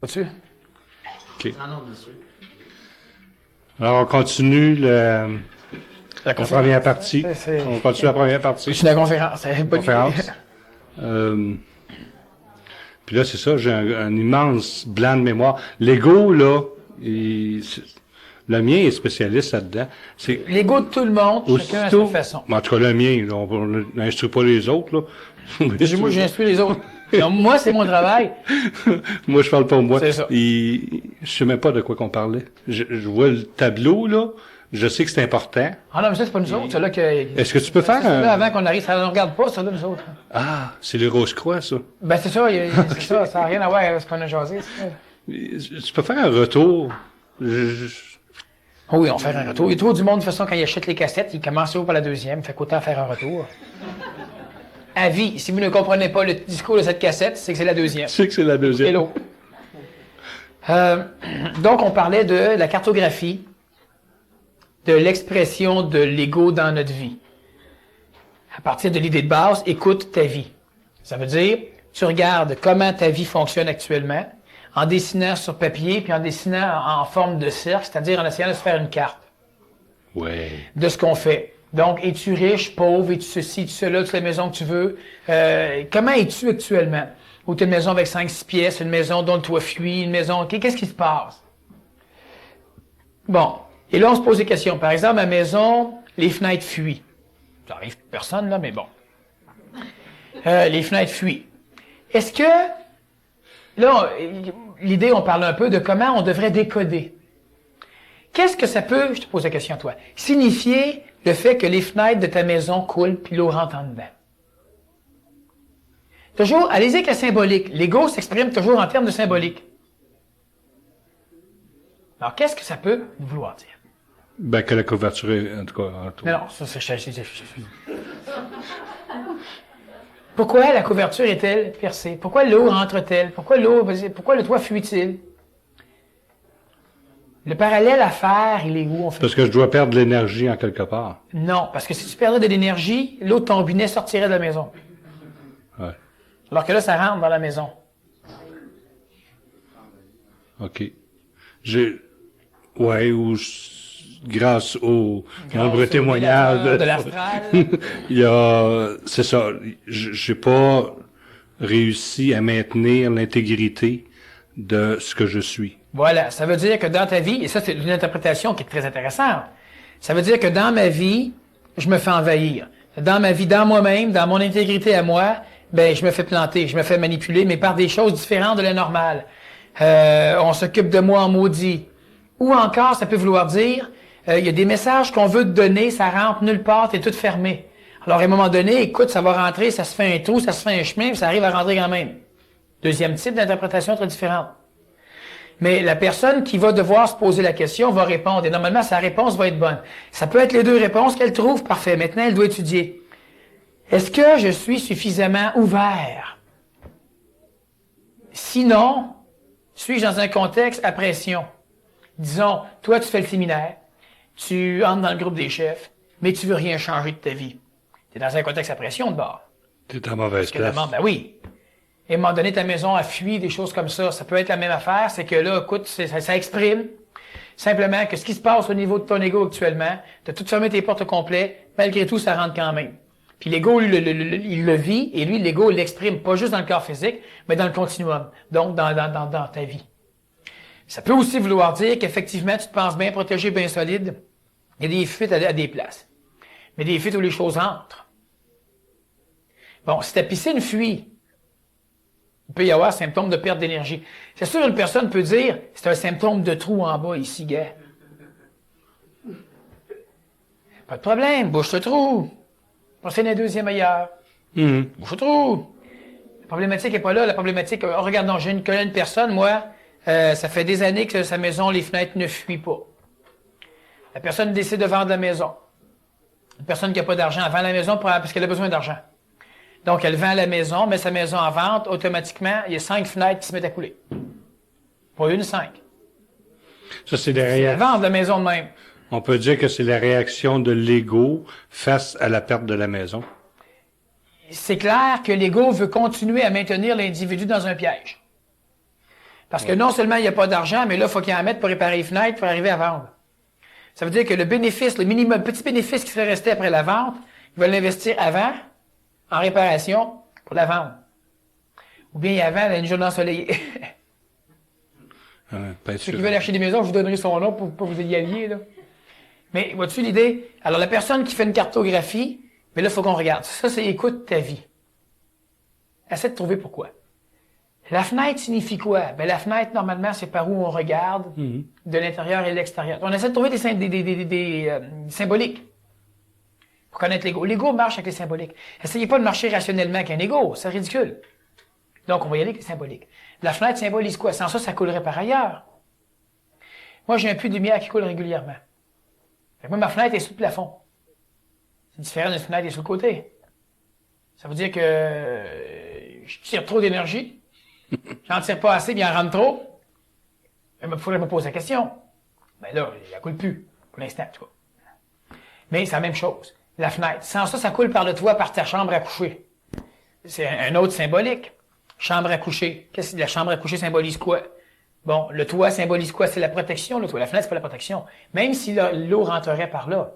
Vas-tu? OK. Ah non, bien sûr. Alors, on continue la première partie. On continue la première partie. C'est une conférence. C'est une conférence. Puis là, c'est ça, j'ai un immense blanc de mémoire. L'ego, là, le mien est spécialiste là-dedans. L'ego de tout le monde, chacun à sa façon. En tout cas, le mien, là, on n'instruit pas les autres, là. Moi, j'instruis les autres. Donc, moi, c'est mon travail. Moi, je parle pas de moi. C'est ça. Je sais même pas de quoi qu'on parlait. Je vois le tableau, là. Je sais que c'est important. Ah non, mais ça, c'est pas nous autres. Là que, est-ce que tu peux faire là, avant qu'on arrive, ça ne regarde pas, ça, là, nous autres. Ah, c'est les Rose-Croix, ça. Ben, c'est ça, ça n'a rien à voir avec ce qu'on a jasé. Tu peux faire un retour. Oui, on fait un retour. Il y a trop du monde, de toute façon, quand il achète les cassettes, il commence par la deuxième, fait qu'autant faire un retour. Avis, si vous ne comprenez pas le discours de cette cassette, c'est que c'est la deuxième. C'est que c'est la deuxième. Hello. Donc, on parlait de la cartographie, de l'expression de l'ego dans notre vie. À partir de l'idée de base, écoute ta vie. Ça veut dire, tu regardes comment ta vie fonctionne actuellement, en dessinant sur papier, puis en dessinant en forme de cercle, c'est-à-dire en essayant de se faire une carte. Ouais. De ce qu'on fait. Donc, es-tu riche, pauvre, es-tu ceci, es-tu cela, tu as la maison que tu veux? Comment es-tu actuellement? Ou tu as une maison avec 5-6 pièces, une maison dont le toit fuit, une maison... Qu'est-ce qui se passe? Bon. Et là, on se pose des questions. Par exemple, ma maison, les fenêtres fuient. Ça arrive personne, là, mais bon. Les fenêtres fuient. Est-ce que... Là, l'idée, on parle un peu de comment on devrait décoder. Qu'est-ce que ça peut, je te pose la question à toi, signifier le fait que les fenêtres de ta maison coulent puis l'eau rentre en dedans? Toujours, allez-y avec la symbolique. L'ego s'exprime toujours en termes de symbolique. Alors, qu'est-ce que ça peut vouloir dire? Ben, que la couverture est, en tout cas... Non, ça, c'est... Pourquoi la couverture est-elle percée? Pourquoi l'eau rentre-t-elle? Pourquoi le toit fuit-il? Le parallèle à faire, il est où? Parce que je dois perdre de l'énergie en quelque part. Non, parce que si tu perdais de l'énergie, l'eau de ton robinet sortirait de la maison. Ouais. Alors que là, ça rentre dans la maison. OK. Ouais, ou grâce au nombreux témoignages de l'astral. il y a, c'est ça, j'ai pas réussi à maintenir l'intégrité de ce que je suis. Voilà, ça veut dire que dans ta vie, et ça c'est une interprétation qui est très intéressante, ça veut dire que dans ma vie, je me fais envahir. Dans ma vie, dans moi-même, dans mon intégrité à moi, ben je me fais planter, je me fais manipuler, mais par des choses différentes de la normale. On s'occupe de moi en maudit. Ou encore, ça peut vouloir dire, il y a des messages qu'on veut te donner, ça rentre nulle part, t'es tout fermé. Alors, à un moment donné, écoute, ça va rentrer, ça se fait un trou, ça se fait un chemin, puis ça arrive à rentrer quand même. Deuxième type d'interprétation très différente. Mais la personne qui va devoir se poser la question va répondre, et normalement, sa réponse va être bonne. Ça peut être les deux réponses qu'elle trouve, parfait. Maintenant, elle doit étudier. Est-ce que je suis suffisamment ouvert? Sinon, suis-je dans un contexte à pression? Disons, toi, tu fais le séminaire, tu entres dans le groupe des chefs, mais tu veux rien changer de ta vie. Tu es dans un contexte à pression de bord. Tu es en mauvaise place. Ben oui. Et à un moment donné, ta maison a fui, des choses comme ça. Ça peut être la même affaire, c'est que là, écoute, ça exprime simplement que ce qui se passe au niveau de ton ego actuellement, tu as tout fermé tes portes au complet, malgré tout, ça rentre quand même. Puis l'ego, lui, il le vit, et lui, l'ego, il l'exprime, pas juste dans le corps physique, mais dans le continuum, donc dans ta vie. Ça peut aussi vouloir dire qu'effectivement, tu te penses bien protégé, bien solide. Il y a des fuites à des places. Mais des fuites où les choses entrent. Bon, si ta piscine fuit, il peut y avoir un symptôme de perte d'énergie. C'est sûr, une personne peut dire, c'est un symptôme de trou en bas ici, gars. Pas de problème, bouge ce trou. Passez un deuxième ailleurs. Bouge ce trou. La problématique n'est pas là. La problématique, regardons, j'ai une personne, moi, ça fait des années que sa maison, les fenêtres ne fuient pas. La personne décide de vendre la maison. Une personne qui n'a pas d'argent, elle vend la maison parce qu'elle a besoin d'argent. Donc, elle vend la maison, met sa maison en vente, automatiquement, il y a 5 fenêtres qui se mettent à couler. Pas une, 5. Ça, c'est derrière. Elle vend la maison de même. On peut dire que c'est la réaction de l'ego face à la perte de la maison. C'est clair que l'ego veut continuer à maintenir l'individu dans un piège. Parce que non seulement il n'y a pas d'argent, mais là, il faut qu'il en mette pour réparer les fenêtres pour arriver à vendre. Ça veut dire que le bénéfice, le minimum, le petit bénéfice qui serait resté après la vente, il va l'investir avant, en réparation, pour la vendre. Ou bien avant, une journée ensoleillée. Ceux qui veulent acheter des maisons, je vous donnerai son nom pour vous y allier, là. Mais vois-tu l'idée? Alors, la personne qui fait une cartographie, mais là, il faut qu'on regarde. Ça, c'est écoute ta vie. Essaie de trouver pourquoi. La fenêtre signifie quoi? Ben, la fenêtre, normalement, c'est par où on regarde de l'intérieur et de l'extérieur. On essaie de trouver des symboliques. Pour connaître l'ego. L'ego marche avec les symboliques. Essayez pas de marcher rationnellement avec un ego. C'est ridicule. Donc, on va y aller avec les symboliques. La fenêtre symbolise quoi? Sans ça, ça coulerait par ailleurs. Moi, j'ai un puits de lumière qui coule régulièrement. Fait que moi, ma fenêtre est sous le plafond. C'est différent d'une fenêtre qui est sur le côté. Ça veut dire que je tire trop d'énergie. J'en tire pas assez, bien il en rentre trop. Il faudrait me poser la question. Ben là, elle coule plus. Pour l'instant, en tout cas. Mais c'est la même chose. La fenêtre. Sans ça, ça coule par le toit, par ta chambre à coucher. C'est un autre symbolique. Chambre à coucher. Qu'est-ce que la chambre à coucher symbolise quoi? Bon, le toit symbolise quoi? C'est la protection, le toit. La fenêtre, c'est pas la protection. Même si l'eau rentrerait par là.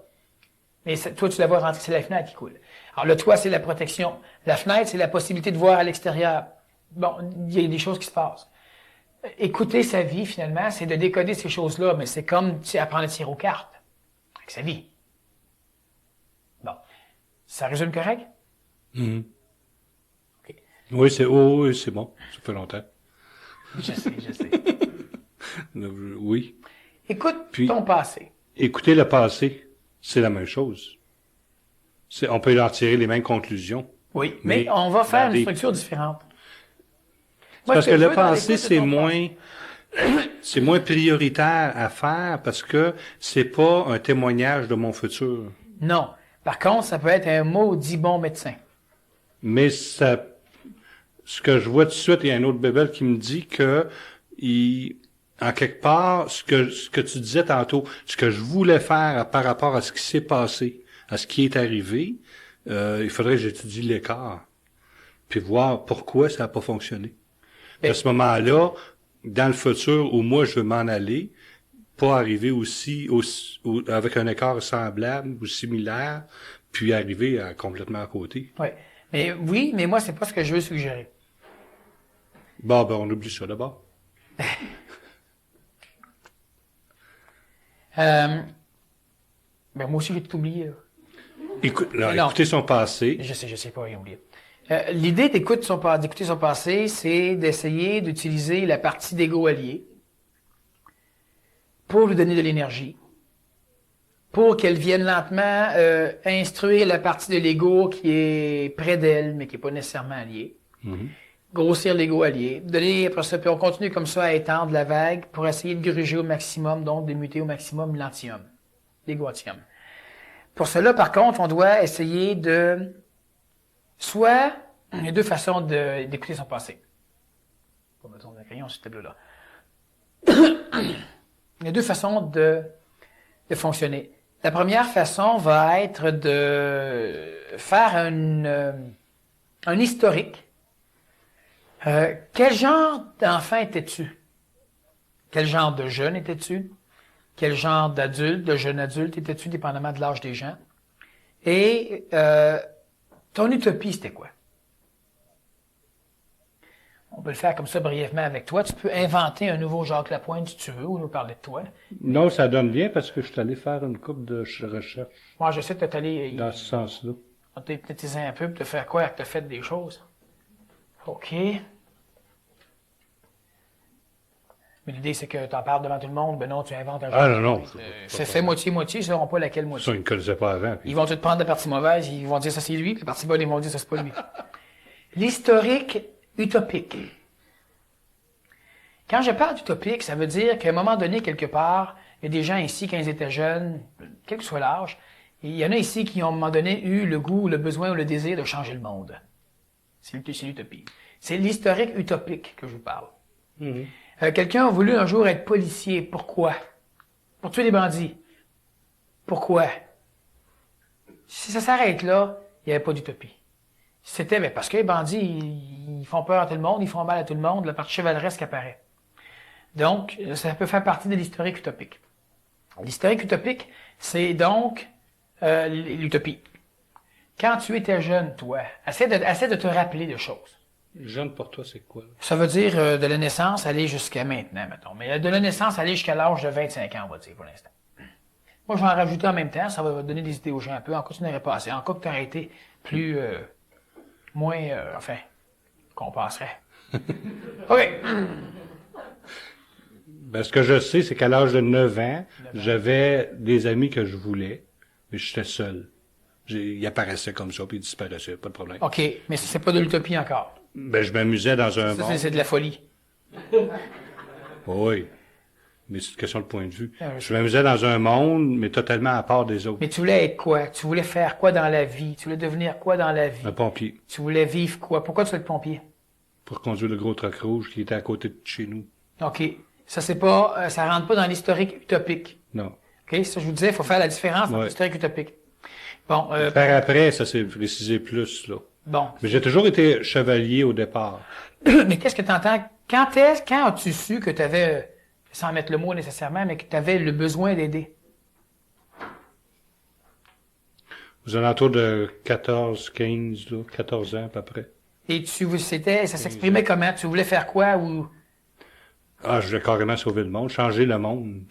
Mais toi, tu la vois rentrer, c'est la fenêtre qui coule. Alors, le toit, c'est la protection. La fenêtre, c'est la possibilité de voir à l'extérieur. Bon, il y a des choses qui se passent. Écouter sa vie, finalement, c'est de décoder ces choses-là, mais c'est comme apprendre à tirer aux cartes. Avec sa vie. Bon. Ça résume correct? Mm-hmm. Okay. Oui, c'est bon. Ça fait longtemps. Je sais. Oui. Écoute ton passé. Écouter le passé, c'est la même chose. On peut en tirer les mêmes conclusions. Oui, mais on va faire une structure différente. Parce que le passé, c'est moins prioritaire à faire parce que c'est pas un témoignage de mon futur. Non. Par contre, ça peut être un maudit bon médecin. Mais ce que je vois tout de suite, il y a un autre bébé qui me dit que en quelque part, ce que tu disais tantôt, ce que je voulais faire par rapport à ce qui s'est passé, à ce qui est arrivé, il faudrait que j'étudie l'écart, puis voir pourquoi ça n'a pas fonctionné. À ce moment-là, dans le futur où moi je veux m'en aller, pas arriver aussi avec un écart semblable ou similaire, puis arriver complètement à côté. Oui, mais moi, c'est pas ce que je veux suggérer. Bon, ben on oublie ça d'abord. Ben moi aussi, j'ai tout oublié. Écouter son passé. Je sais pas, j'ai oublié. L'idée d'écouter son passé, c'est d'essayer d'utiliser la partie d'ego allié pour lui donner de l'énergie, pour qu'elle vienne lentement instruire la partie de l'ego qui est près d'elle, mais qui est pas nécessairement alliée. Mm-hmm. Grossir l'ego allié. Après ça, puis on continue comme ça à étendre la vague pour essayer de gruger au maximum, donc de muter au maximum l'antium, l'ego antium. Pour cela, par contre, on doit essayer de... Soit, il y a deux façons d'écouter son passé. On va mettre un crayon sur ce tableau-là. Il y a deux façons de fonctionner. La première façon va être de faire un historique. Quel genre d'enfant étais-tu? Quel genre de jeune étais-tu? Quel genre d'adulte, de jeune adulte étais-tu, dépendamment de l'âge des gens? Et ton utopie, c'était quoi? On peut le faire comme ça brièvement avec toi. Tu peux inventer un nouveau Jacques Lapointe si tu veux, ou nous parler de toi. Non, ça donne bien parce que je suis allé faire une couple de recherches. Moi, j'essaie de t'aller... Dans ce sens-là. On t'a hypnotisé un peu pour te faire croire que tu as fait des choses. OK. Mais l'idée, c'est que tu en parles devant tout le monde. Ben non, tu inventes un jeu. Ah non. Fais moitié-moitié, ils ne sauront pas laquelle moitié. Ça, ils ne connaissaient pas avant. Puis... Ils vont te prendre la partie mauvaise, ils vont dire ça c'est lui, puis la partie bonne, ils vont dire ça c'est pas lui. L'historique utopique. Quand je parle d'utopique, ça veut dire qu'à un moment donné, quelque part, il y a des gens ici, quand ils étaient jeunes, quel que soit l'âge, il y en a ici qui ont à un moment donné eu le goût, le besoin ou le désir de changer le monde. C'est l'utopie. C'est l'historique utopique que je vous parle. Mm-hmm. Quelqu'un a voulu un jour être policier. Pourquoi? Pour tuer des bandits. Pourquoi? Si ça s'arrête là, il n'y avait pas d'utopie. C'était parce que les bandits, ils font peur à tout le monde, ils font mal à tout le monde, la partie chevaleresque apparaît. Donc, ça peut faire partie de l'historique utopique. L'historique utopique, c'est donc l'utopie. Quand tu étais jeune, toi, essaie de te rappeler de choses. Jeune pour toi, c'est quoi? Ça veut dire de la naissance aller jusqu'à maintenant, mettons. Mais de la naissance aller jusqu'à l'âge de 25 ans, on va dire, pour l'instant. Moi, je vais en rajouter en même temps, ça va donner des idées aux gens un peu. En cas, tu n'aurais pas assez. En cas que tu aurais été plus, moins, qu'on penserait. OK. Ben, ce que je sais, c'est qu'à l'âge de 9 ans, j'avais des amis que je voulais, mais j'étais seul. Ils apparaissaient comme ça, puis ils disparaissaient, pas de problème. OK, mais c'est pas de l'utopie encore. Ben, je m'amusais dans un monde. C'est de la folie. Oui. Mais c'est une question de point de vue. Ah, oui. Je m'amusais dans un monde, mais totalement à part des autres. Mais tu voulais être quoi? Tu voulais faire quoi dans la vie? Tu voulais devenir quoi dans la vie? Un pompier. Tu voulais vivre quoi? Pourquoi tu voulais être pompier? Pour conduire le gros truck rouge qui était à côté de chez nous. OK. Ça, c'est pas, ça rentre pas dans l'historique utopique. Non. OK? Ça, je vous disais, il faut faire la différence entre Ouais. l'historique utopique. Bon, Par après, ça s'est précisé plus, là. bon. Mais j'ai toujours été chevalier au départ. Mais qu'est-ce que tu entends? Quand as-tu su que tu avais, sans mettre le mot nécessairement, mais que tu avais le besoin d'aider? Aux alentours de 14, 15, là, 14 ans à peu près. Et ça s'exprimait comment? Tu voulais faire quoi ou? Ah, je voulais carrément sauver le monde, changer le monde,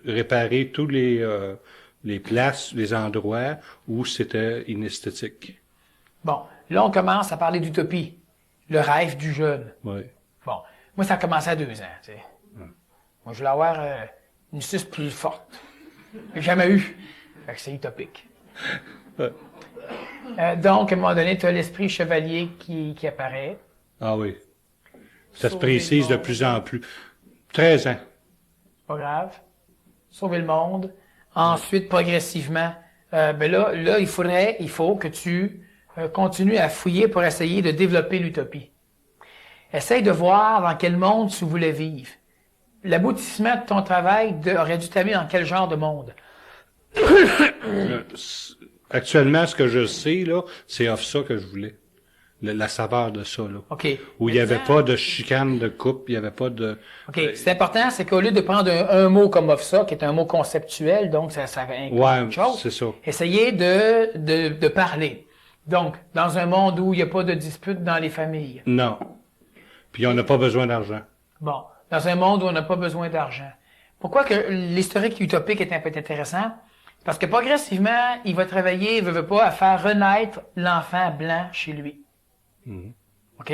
réparer tous les places, les endroits où c'était inesthétique. Bon, là, on commence à parler d'utopie. Le rêve du jeune. Oui. Bon, moi, ça a commencé à 2 ans, tu sais. Moi, je voulais avoir une suce plus forte. J'ai jamais eu. Fait que c'est utopique. Ouais. Donc, à un moment donné, tu as l'esprit chevalier qui apparaît. Ah oui. Ça se Sauver précise le de monde. plus en plus. 13 ans. Pas grave. Sauver le monde. Ensuite, progressivement, là, il faut que tu continues à fouiller pour essayer de développer l'utopie. Essaye de voir dans quel monde tu voulais vivre. L'aboutissement de ton travail aurait dû t'amener dans quel genre de monde? Actuellement, ce que je sais, là, c'est off ça que je voulais. La saveur de ça, là. OK. Où il n'y avait pas de chicane de coupe, il n'y avait pas de... OK. C'est important, c'est qu'au lieu de prendre un mot comme OFSA, qui est un mot conceptuel, donc ça inclut Ouais, autre chose, c'est ça. essayez de parler. Donc, dans un monde où il n'y a pas de dispute dans les familles. Non. Puis on n'a pas besoin d'argent. Bon. Dans un monde où on n'a pas besoin d'argent. Pourquoi que l'historique utopique est un peu intéressant? Parce que progressivement, il va travailler, veut pas, à faire renaître l'enfant blanc chez lui. OK?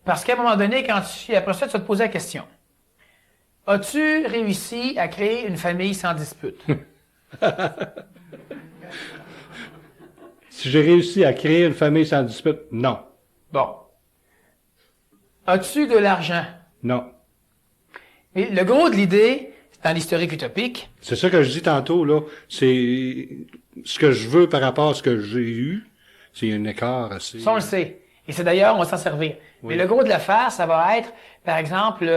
Parce qu'à un moment donné, après ça, tu vas te poser la question. As-tu réussi à créer une famille sans dispute? Si j'ai réussi à créer une famille sans dispute, non. Bon. As-tu de l'argent? Non. Mais le gros de l'idée, dans l'historique utopique, C'est ça que je dis tantôt, là. C'est ce que je veux par rapport à ce que j'ai eu. C'est un écart assez... ça on le sait. Et c'est d'ailleurs, on va s'en servir. Oui. Mais le gros de l'affaire, ça va être, par exemple...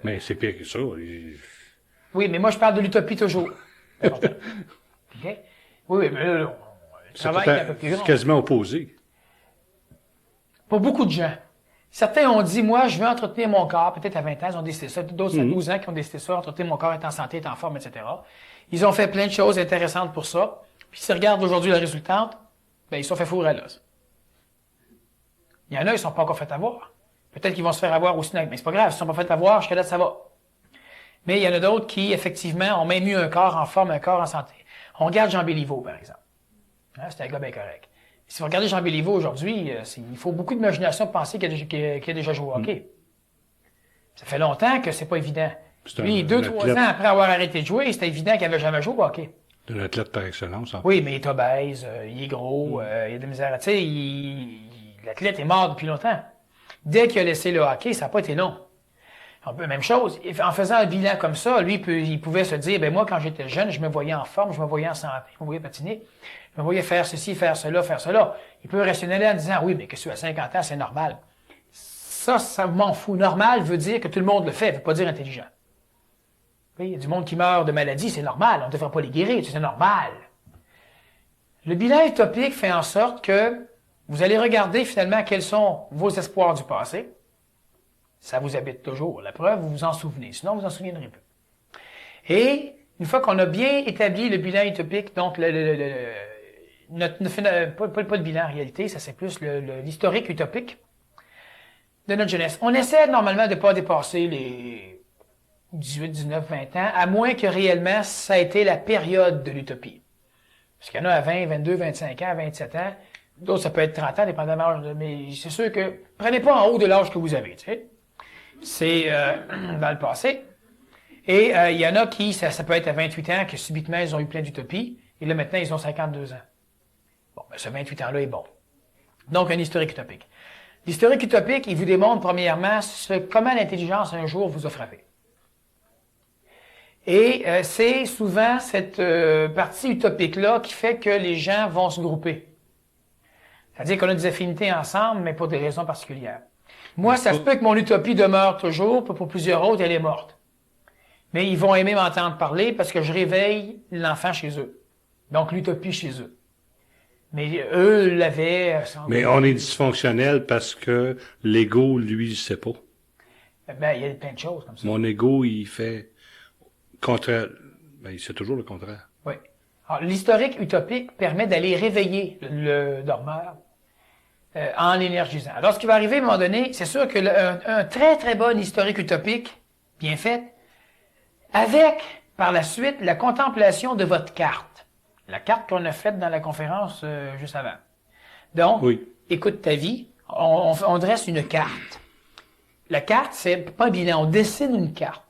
Mais c'est pire que ça. Oui, mais moi, je parle de l'utopie toujours. C'est important. OK? Oui, mais là, le C'est travail est un peu plus grand. quasiment opposé. Pour beaucoup de gens. Certains ont dit, moi, je veux entretenir mon corps, peut-être à 20 ans, ils ont décidé ça. D'autres, à 12 ans, qui ont décidé ça, entretenir mon corps, être en santé, être en forme, etc. Ils ont fait plein de choses intéressantes pour ça. Puis s'ils regardent aujourd'hui le résultat, ben, ils se sont fait fourrer à l'os. Il y en a, ils sont pas encore fait avoir. Peut-être qu'ils vont se faire avoir aussi, mais c'est pas grave, ils se sont pas fait avoir, jusqu'à là, ça va. Mais il y en a d'autres qui, effectivement, ont même eu un corps en forme, un corps en santé. On regarde Jean Béliveau, par exemple. Hein, c'est un gars bien correct. Si vous regardez Jean Béliveau aujourd'hui, il faut beaucoup d'imagination pour penser qu'il a déjà joué au hockey. Ça fait longtemps que c'est pas évident. Lui, 2-3 ans après avoir arrêté de jouer, c'était évident qu'il avait jamais joué au hockey. C'est un athlète par excellence. En Oui, mais il est obèse, il est gros, il a de la misère. Tu sais, l'athlète est mort depuis longtemps. Dès qu'il a laissé le hockey, ça n'a pas été long. Un peu même chose. En faisant un bilan comme ça, lui, il pouvait se dire, ben moi, quand j'étais jeune, je me voyais en forme, je me voyais en santé, je me voyais patiner, je me voyais faire ceci, faire cela, faire cela. Il peut rationaliser en disant, oui, mais que tu as 50 ans, c'est normal. Ça m'en fout. Normal veut dire que tout le monde le fait, veut pas dire intelligent. Oui, il y a du monde qui meurt de maladie, c'est normal. On ne devrait pas les guérir, c'est normal. Le bilan utopique fait en sorte que vous allez regarder finalement quels sont vos espoirs du passé. Ça vous habite toujours. La preuve, vous vous en souvenez. Sinon, vous en souviendrez plus. Et une fois qu'on a bien établi le bilan utopique, donc pas le bilan en réalité, ça c'est plus l'historique utopique de notre jeunesse. On essaie normalement de ne pas dépasser les 18, 19, 20 ans, à moins que réellement ça a été la période de l'utopie. Parce qu'il y en a à 20, 22, 25 ans, 27 ans. D'autres, ça peut être 30 ans, dépendamment. Mais c'est sûr que prenez pas en haut de l'âge que vous avez. Tu sais. C'est dans le passé. Et il y en a qui, ça peut être à 28 ans, que subitement, ils ont eu plein d'utopies. Et là, maintenant, ils ont 52 ans. Bon, ben, ce 28 ans-là est bon. Donc, un historique utopique. L'historique utopique, il vous démontre, premièrement, comment l'intelligence, un jour, vous a frappé. Et c'est souvent cette partie utopique-là qui fait que les gens vont se grouper. C'est-à-dire qu'on a des affinités ensemble, mais pour des raisons particulières. Moi, ça se peut que mon utopie demeure toujours, puis pour plusieurs autres, elle est morte. Mais ils vont aimer m'entendre parler parce que je réveille l'enfant chez eux. Donc, l'utopie chez eux. Mais eux l'avaient... Mais on est dysfonctionnel parce que l'ego, lui, il sait pas. Ben, il y a plein de choses comme ça. Mon ego, il fait contraire. Ben, il sait toujours le contraire. Oui. Alors, l'historique utopique permet d'aller réveiller le dormeur en l'énergisant. Alors, ce qui va arriver à un moment donné, c'est sûr que un très, très bon historique utopique, bien fait, avec, par la suite, la contemplation de votre carte. La carte qu'on a faite dans la conférence juste avant. Donc, oui. Écoute ta vie, on dresse une carte. La carte, c'est pas un bilan, on dessine une carte.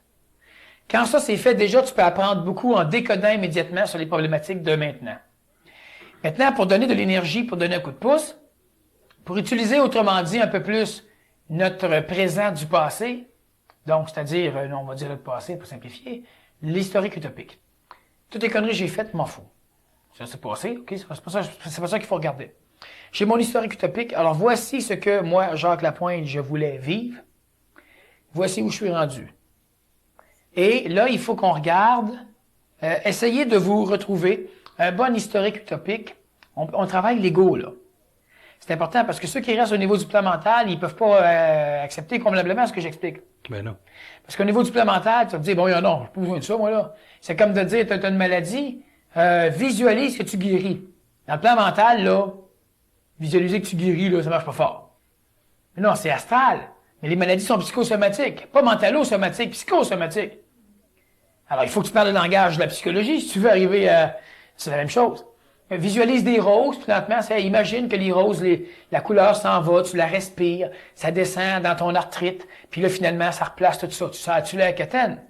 Quand ça c'est fait, déjà, tu peux apprendre beaucoup en décodant immédiatement sur les problématiques de maintenant. Maintenant, pour donner de l'énergie, pour donner un coup de pouce, pour utiliser, autrement dit, un peu plus notre présent du passé, donc, c'est-à-dire, on va dire le passé pour simplifier, l'historique utopique. Toutes les conneries que j'ai faites, m'en fous. Ça s'est passé, ok? C'est pas ça qu'il faut regarder. J'ai mon historique utopique. Alors, voici ce que moi, Jacques Lapointe, je voulais vivre. Voici où je suis rendu. Et là, il faut qu'on regarde, essayez de vous retrouver un bon historique utopique. On travaille l'ego, là. C'est important parce que ceux qui restent au niveau du plan mental, ils peuvent pas accepter convenablement ce que j'explique. Ben non. Parce qu'au niveau du plan mental, tu vas te dire, bon, non, j'ai pas besoin de ça, moi, là. C'est comme de dire, t'as une maladie, visualise que tu guéris. Dans le plan mental, là, visualiser que tu guéris, là, ça marche pas fort. Mais non, c'est astral. Mais les maladies sont psychosomatiques, pas mentalo-somatiques, psychosomatiques. Alors, il faut que tu parles le langage de la psychologie si tu veux arriver à... C'est la même chose. Visualise des roses, puis lentement, imagine que les roses, la couleur s'en va, tu la respires, ça descend dans ton arthrite, puis là, finalement, ça replace tout ça. Tu sens-tu la quétaine?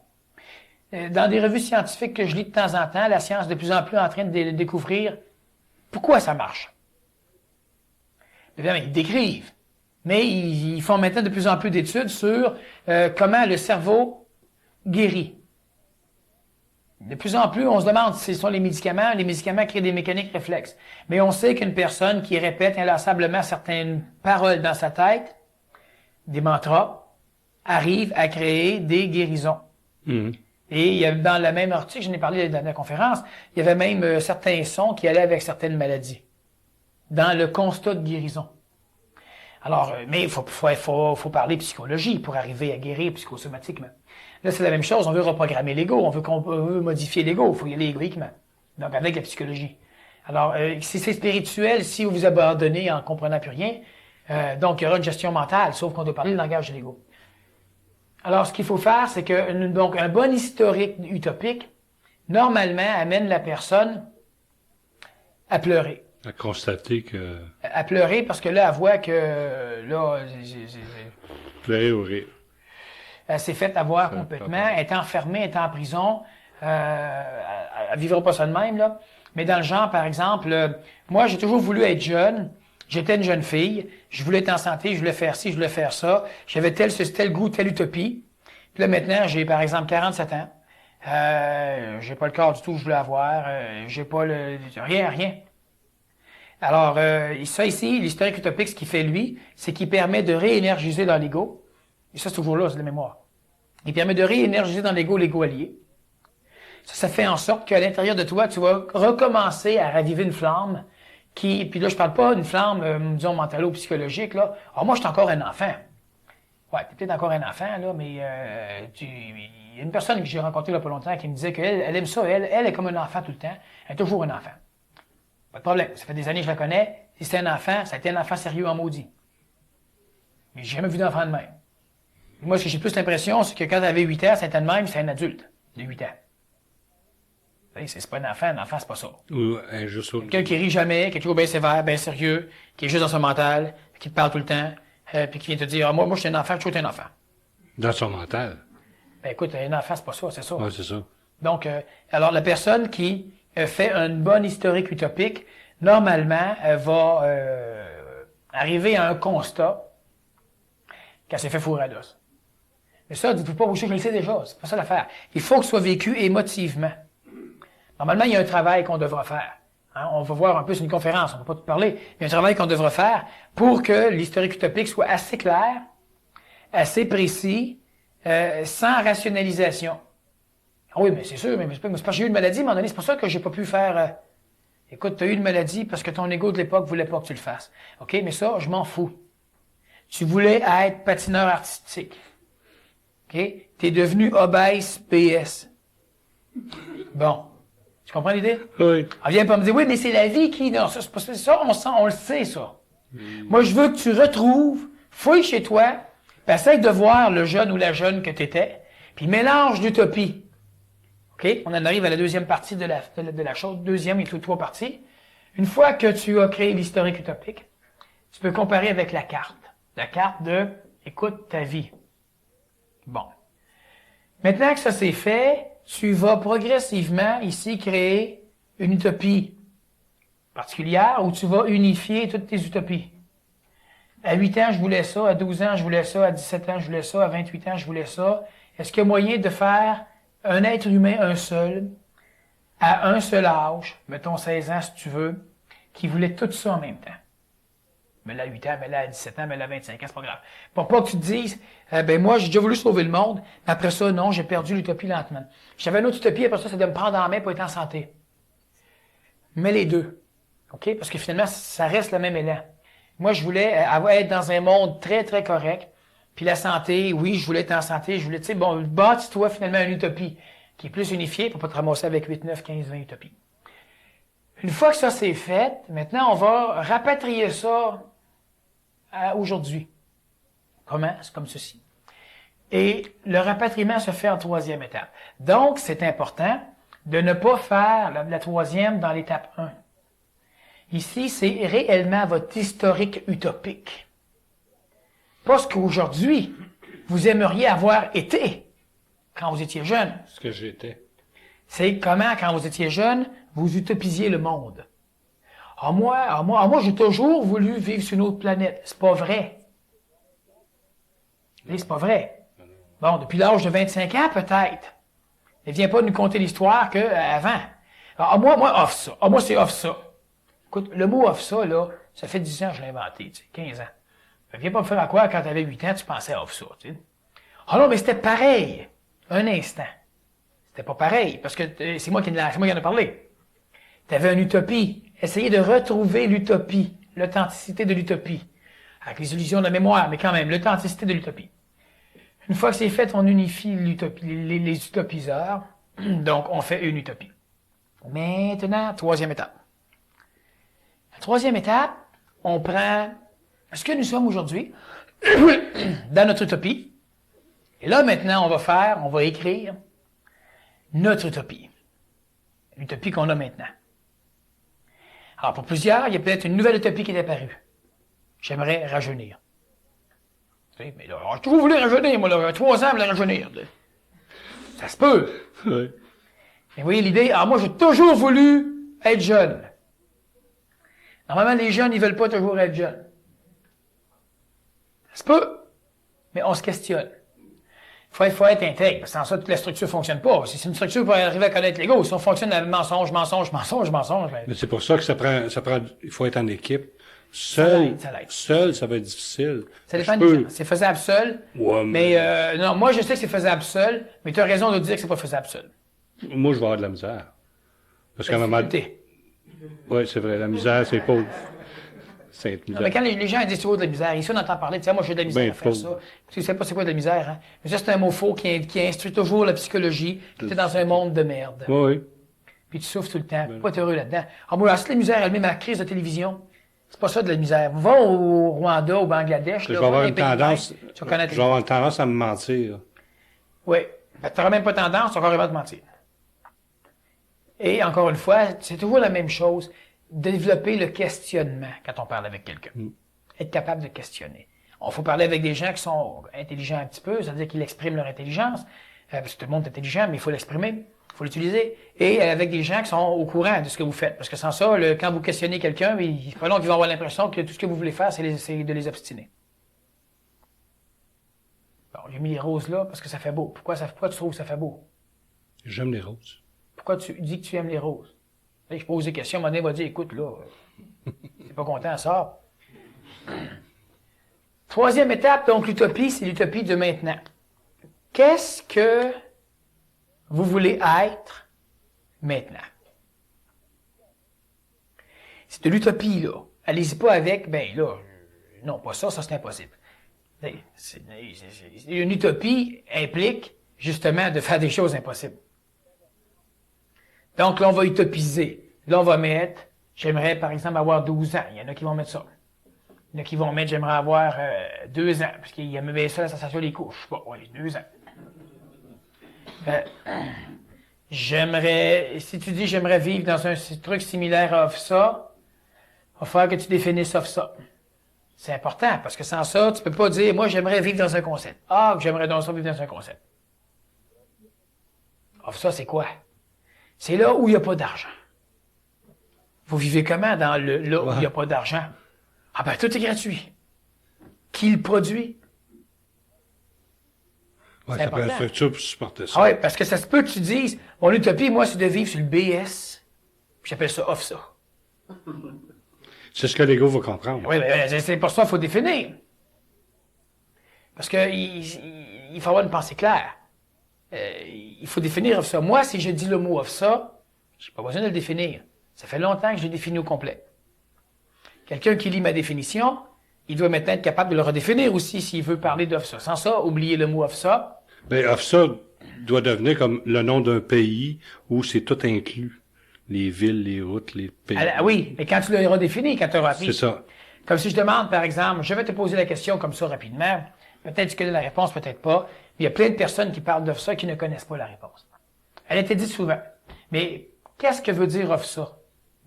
Dans des revues scientifiques que je lis de temps en temps, la science est de plus en plus en train de découvrir pourquoi ça marche. Évidemment, ils décrivent, mais ils font maintenant de plus en plus d'études sur comment le cerveau guérit. De plus en plus, on se demande si ce sont les médicaments créent des mécaniques réflexes. Mais on sait qu'une personne qui répète inlassablement certaines paroles dans sa tête, des mantras, arrive à créer des guérisons. Mmh. Et il y a, dans le même article, j'en ai parlé dans la conférence, il y avait même certains sons qui allaient avec certaines maladies. Dans le constat de guérison. Alors, mais il faut parler psychologie pour arriver à guérir psychosomatiquement. Là, c'est la même chose. On veut reprogrammer l'ego. On veut modifier l'ego. Il faut y aller égoïquement. Donc, avec la psychologie. Alors, si c'est spirituel, si vous vous abandonnez en comprenant plus rien, donc il y aura une gestion mentale, sauf qu'on doit parler le langage de l'ego. Alors, ce qu'il faut faire, c'est que donc un bon historique utopique, normalement, amène la personne à pleurer. À constater que... À pleurer parce que là, elle voit que là... Pleurer ou rire. Elle s'est faite avoir complètement, elle est enfermée, elle est en prison. Elle vivra pas ça de même, là. Mais dans le genre, par exemple, moi, j'ai toujours voulu être jeune. J'étais une jeune fille. Je voulais être en santé, je voulais faire ci, je voulais faire ça. J'avais tel goût, telle utopie. Puis là, maintenant, j'ai, par exemple, 47 ans. J'ai pas le corps du tout que je voulais avoir. J'ai pas rien. Alors, ça ici, l'historique utopique, ce qu'il fait, lui, c'est qu'il permet de réénergiser dans l'ego. Et ça, c'est toujours là, c'est la mémoire. Il permet de réénergiser dans l'ego allié. Ça fait en sorte qu'à l'intérieur de toi, tu vas recommencer à raviver une flamme puis là, je parle pas d'une flamme, disons, mentalo-psychologique, là. Alors, moi, je suis encore un enfant. Ouais, t'es peut-être encore un enfant, là, mais il y a une personne que j'ai rencontrée il n'y a pas longtemps qui me disait qu'elle elle aime ça. Elle est comme un enfant tout le temps. Elle est toujours un enfant. Pas de problème. Ça fait des années que je la connais. Si c'était un enfant, ça a été un enfant sérieux en maudit. Mais j'ai jamais vu d'enfant de même. Moi, ce que j'ai plus l'impression, c'est que quand elle avait 8 ans, c'était de même, c'est un adulte de 8 ans. C'est pas un enfant, c'est pas ça. Ou juste Quelqu'un qui rit jamais, qui est toujours bien sévère, bien sérieux, qui est juste dans son mental, qui te parle tout le temps, puis qui vient te dire, moi, je suis un enfant, je suis un enfant. dans son mental. Ben écoute, un enfant, c'est pas ça, c'est ça. Oui, c'est ça. Donc, alors la personne qui fait une bonne historique utopique, normalement, elle va arriver à un constat qu'elle s'est fait fourrer à l'os. Mais ça, dites-vous pas, je le sais déjà, c'est pas ça l'affaire. Il faut que ce soit vécu émotivement. Normalement, il y a un travail qu'on devra faire. Hein, on va voir un peu, c'est une conférence, on ne va pas tout parler. Il y a un travail qu'on devra faire pour que l'historique utopique soit assez clair, assez précis, sans rationalisation. Ah oui, mais c'est sûr, mais c'est parce que j'ai eu une maladie, à un moment donné, c'est pour ça que j'ai pas pu faire... écoute, tu as eu une maladie parce que ton ego de l'époque voulait pas que tu le fasses. OK, mais ça, je m'en fous. Tu voulais être patineur artistique. OK? Tu es devenu obèse PS. Bon. Tu comprends l'idée? Oui. Elle vient pas me dire, oui, mais c'est la vie qui... Non, ça, c'est pas ça, on le sait, ça. Moi, je veux que tu retrouves, fouille chez toi, puis essaye de voir le jeune ou la jeune que tu étais, puis mélange d'utopie. OK? On en arrive à la deuxième partie de la chose. Deuxième, il y a trois parties. Une fois que tu as créé l'historique utopique, tu peux comparer avec la carte. La carte de « écoute ta vie ». Bon. Maintenant que ça c'est fait, tu vas progressivement ici créer une utopie particulière où tu vas unifier toutes tes utopies. À 8 ans, je voulais ça. À 12 ans, je voulais ça. À 17 ans, je voulais ça. À 28 ans, je voulais ça. Est-ce qu'il y a moyen de faire un être humain, un seul, à un seul âge, mettons 16 ans si tu veux, qui voulait tout ça en même temps? Mais là, à 8 ans, mais là, à 17 ans, mais là, à 25 ans, c'est pas grave. Pour pas que tu te dises, ben moi, j'ai déjà voulu sauver le monde, mais après ça, non, j'ai perdu l'utopie lentement. J'avais une autre utopie, après ça, c'est de me prendre en main pour être en santé. Mais les deux. OK? Parce que finalement, ça reste le même élan. Moi, je voulais être dans un monde très, très correct. Puis la santé, oui, je voulais être en santé, je voulais, tu sais, bon, bâtis-toi finalement une utopie qui est plus unifiée pour pas te ramasser avec 8, 9, 15, 20 utopies. Une fois que ça c'est fait, maintenant, on va rapatrier ça à aujourd'hui. Comment? C'est comme ceci. Et le rapatriement se fait en troisième étape. Donc, c'est important de ne pas faire la troisième dans l'étape 1. Ici, c'est réellement votre historique utopique. Pas ce qu'aujourd'hui, vous aimeriez avoir été quand vous étiez jeune. Ce que j'étais. C'est comment, quand vous étiez jeune, vous utopisiez le monde. Moi, j'ai toujours voulu vivre sur une autre planète. C'est pas vrai. C'est pas vrai. Bon, depuis l'âge de 25 ans, peut-être. Ne viens pas nous conter l'histoire qu'avant. Moi, off ça. Moi, c'est off ça. Écoute, le mot off ça, là, ça fait 10 ans que je l'ai inventé, tu sais, 15 ans. Viens pas me faire à quoi quand t'avais 8 ans, tu pensais off ça, tu sais. Ah non, mais c'était pareil. Un instant. C'était pas pareil, parce que c'est moi qui en ai parlé. T'avais une utopie. Essayez de retrouver l'utopie, l'authenticité de l'utopie. Avec les illusions de la mémoire, mais quand même, l'authenticité de l'utopie. Une fois que c'est fait, on unifie l'utopie, les utopiseurs. Donc, on fait une utopie. Maintenant, troisième étape. La troisième étape, on prend ce que nous sommes aujourd'hui dans notre utopie. Et là, maintenant, on va écrire notre utopie. L'utopie qu'on a maintenant. Alors, pour plusieurs, il y a peut-être une nouvelle utopie qui est apparue. J'aimerais rajeunir. Tu sais, mais là, j'ai toujours voulu rajeunir, moi, là, 3 ans, je voulais rajeunir. Là. Ça se peut. Oui. Mais vous voyez l'idée? Alors, moi, j'ai toujours voulu être jeune. Normalement, les jeunes, ils veulent pas toujours être jeunes. Ça se peut. Mais on se questionne. Il faut être intègre, parce que sans ça, toute la structure fonctionne pas. Si c'est une structure pour arriver à connaître l'ego, si on fonctionne avec mensonge, Mais c'est pour ça que ça prend, il faut être en équipe. Seul, ça va être difficile. Ça dépend des gens. C'est faisable seul. Ouais, mais non, moi, je sais que c'est faisable seul, mais tu as raison de dire que c'est pas faisable seul. Moi, je vais avoir de la misère. Parce qu'à un moment... Oui, c'est vrai, la misère, c'est pauvre. c'est Non, mais quand les gens disent tu vois de la misère, ici on entend parler, tu sais, moi j'ai de la misère Ben, à faire ça. Tu sais pas c'est quoi de la misère, hein? Mais ça, c'est un mot faux qui instruit toujours la psychologie. Tu es dans un monde de merde. Oui, oui. Puis tu souffres tout le temps. Pas être heureux là-dedans. Ah, moi, c'est de la misère, elle met ma crise de télévision. C'est pas ça de la misère. Va au Rwanda, au Bangladesh, Je là, vais avoir va une dans les pays tendance, de même, tu vas connaître je vais avoir une tendance à me mentir. Oui. Ben, tu n'auras même pas tendance, tu vas carrément te mentir. Et encore une fois, c'est toujours la même chose. Développer le questionnement quand on parle avec quelqu'un. Être capable de questionner. Il faut parler avec des gens qui sont intelligents un petit peu, c'est-à-dire qu'ils expriment leur intelligence. Parce que tout le monde est intelligent, mais il faut l'exprimer, il faut l'utiliser. Et avec des gens qui sont au courant de ce que vous faites. Parce que sans ça, quand vous questionnez quelqu'un, il faut long qu'ils vont avoir l'impression que tout ce que vous voulez faire, c'est de les obstiner. Bon, j'ai mis les roses là parce que ça fait beau. Pourquoi tu trouves que ça fait beau? J'aime les roses. Pourquoi tu dis que tu aimes les roses? Là, je pose des questions, mon donné va dire, écoute, là, t'es pas content, sort. Troisième étape, donc l'utopie, c'est l'utopie de maintenant. Qu'est-ce que vous voulez être maintenant? C'est de l'utopie, là. Allez-y pas avec, ben là, non, pas ça, ça c'est impossible. Une utopie implique, justement, de faire des choses impossibles. Donc là, on va utopiser. Là, on va mettre, j'aimerais, par exemple, avoir 12 ans. Il y en a qui vont mettre ça. Il y en a qui vont mettre, j'aimerais avoir 2 ans, parce qu'il aime bien ça, la sensation des couches. Bon, ouais, 2 ans. J'aimerais, si tu dis j'aimerais vivre dans un truc similaire à ça, il va falloir que tu définisses ça. C'est important, parce que sans ça, tu peux pas dire, moi, j'aimerais vivre dans un concept. Ah, j'aimerais dans ça vivre dans un concept. Ça, c'est quoi? C'est là où il n'y a pas d'argent. Vous vivez comment dans là où il n'y a pas d'argent? Ah ben, tout est gratuit. Qui le produit? Ouais, ça peut être ça pour supporter ça. Ah oui, parce que ça se peut que tu dises, mon utopie, moi, c'est de vivre sur le BS. Puis j'appelle ça off ça. C'est ce que l'ego va comprendre. Oui, mais c'est pour ça qu'il faut définir. Parce que il faut avoir une pensée claire. Il faut définir off ça. Moi, si je dis le mot off ça, j'ai pas besoin de le définir. Ça fait longtemps que je l'ai défini au complet. Quelqu'un qui lit ma définition, il doit maintenant être capable de le redéfinir aussi s'il veut parler d'off ça. Sans ça, oubliez le mot off ça. Ben, off ça doit devenir comme le nom d'un pays où c'est tout inclus. Les villes, les routes, les pays. Alors, oui, mais quand tu l'auras défini, quand tu auras appris. C'est ça. Comme si je demande, par exemple, je vais te poser la question comme ça rapidement. Peut-être que tu connais la réponse, peut-être pas. Mais il y a plein de personnes qui parlent d'off ça qui ne connaissent pas la réponse. Elle a été dite souvent. Mais qu'est-ce que veut dire off ça?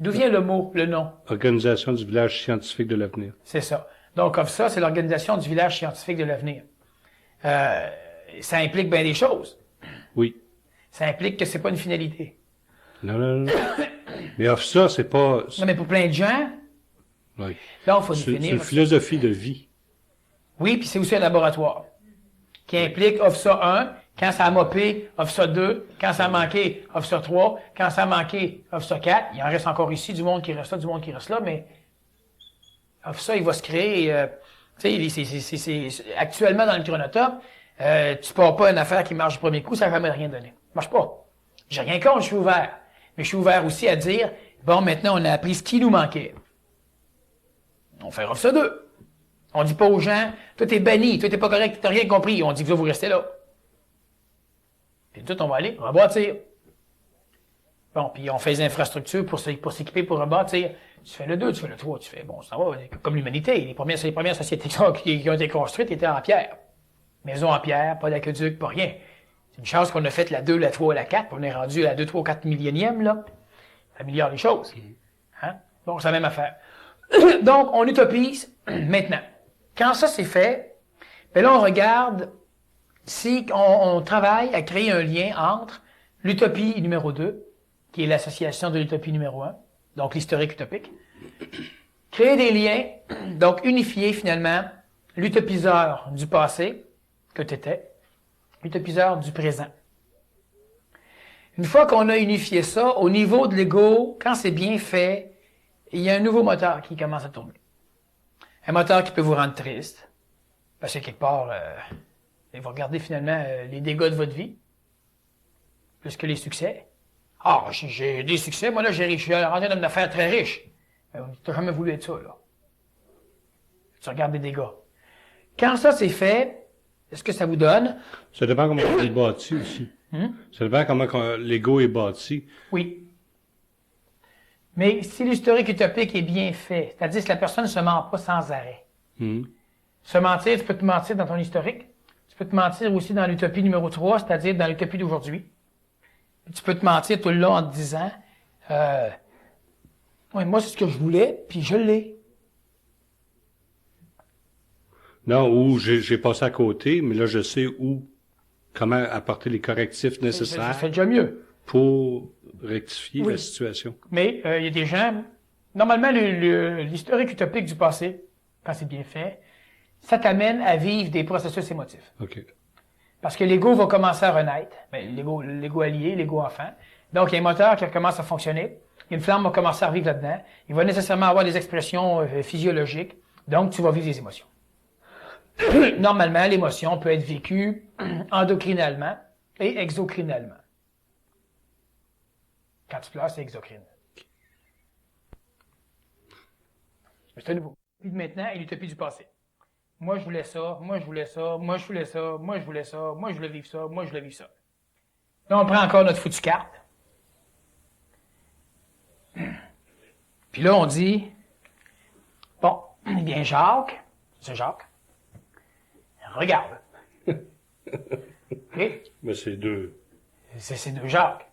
D'où vient le mot, le nom? Organisation du village scientifique de l'avenir. C'est ça. Donc, off ça, c'est l'organisation du village scientifique de l'avenir. Ça implique bien des choses. Oui. Ça implique que c'est pas une finalité. Non. Mais off ça, c'est pas... Non, mais pour plein de gens, Oui. là, il faut C'est définir. une philosophie de vie. Oui, puis c'est aussi un laboratoire qui implique off ça 1, quand ça a mopé, off ça 2, quand ça a manqué, off ça 3, quand ça a manqué, off ça 4. Il en reste encore ici du monde qui reste là, du monde qui reste là, mais off ça, il va se créer. Tu sais, c'est actuellement dans le chronotope, tu pars pas une affaire qui marche du premier coup, ça va jamais rien donner. Ça marche pas. J'ai rien contre, je suis ouvert. Mais je suis ouvert aussi à dire, bon, maintenant, on a appris ce qui nous manquait. On fait off ça 2. On dit pas aux gens, toi t'es banni, toi t'es pas correct, t'as rien compris. On dit que vous restez là. Puis tout, on va aller rebâtir. Bon, puis on fait les infrastructures pour s'équiper, pour rebâtir. Tu fais le 2, tu fais le 3, tu fais, bon, ça va, comme l'humanité. Les premières sociétés qui ont été construites étaient en pierre. Maison en pierre, pas d'aqueduc, pas rien. C'est une chance qu'on a fait la 2, la 3, la 4, puis on est rendu à la 2, 3, 4 millionième, là. Ça améliore les choses. Hein? Donc, c'est la même affaire. Donc, on utopise maintenant. Quand ça c'est fait, ben là, on regarde si on travaille à créer un lien entre l'utopie numéro 2, qui est l'association de l'utopie numéro 1, donc l'historique utopique. Créer des liens, donc unifier finalement l'utopiseur du passé, que tu étais, l'utopiseur du présent. Une fois qu'on a unifié ça, au niveau de l'ego, quand c'est bien fait, il y a un nouveau moteur qui commence à tourner. Un moteur qui peut vous rendre triste, parce que quelque part, vous regardez finalement les dégâts de votre vie, plus que les succès. Ah, j'ai des succès, moi là, je suis rendu dans une affaire très riche. Tu n'as jamais voulu être ça, là. Tu regardes les dégâts. Quand ça c'est fait, est-ce que ça vous donne? Ça dépend comment on est bâti aussi. Ça dépend comment l'ego est bâti. Oui. Mais si l'historique utopique est bien fait, c'est-à-dire que la personne ne se ment pas sans arrêt. Se mentir, tu peux te mentir dans ton historique. Tu peux te mentir aussi dans l'utopie numéro 3, c'est-à-dire dans l'utopie d'aujourd'hui. Tu peux te mentir tout le long en te disant ouais, moi c'est ce que je voulais, puis je l'ai. Non, ou j'ai passé à côté, mais là je sais comment apporter les correctifs nécessaires C'est déjà mieux. pour rectifier la situation. Mais il y a des gens, normalement l'historique utopique du passé, quand c'est bien fait, ça t'amène à vivre des processus émotifs. OK. Parce que l'ego va commencer à renaître. L'ego allié, l'ego enfant. Donc, il y a un moteur qui commence à fonctionner. Une flamme va commencer à revivre là-dedans. Il va nécessairement avoir des expressions physiologiques. Donc, tu vas vivre des émotions. Normalement, l'émotion peut être vécue endocrinalement et exocrinalement. Quand tu pleures, c'est exocrine. C'est un nouveau. Puis maintenant, et l'utopie du passé. Moi, je voulais ça, moi, je voulais ça, moi, je voulais ça, moi, je voulais ça, moi, je voulais vivre ça, moi, je voulais vivre ça. Là, on prend encore notre foutue carte. Puis là, on dit, bon, eh bien, Jacques, c'est Jacques, regarde. Okay? Mais c'est deux. C'est deux Jacques.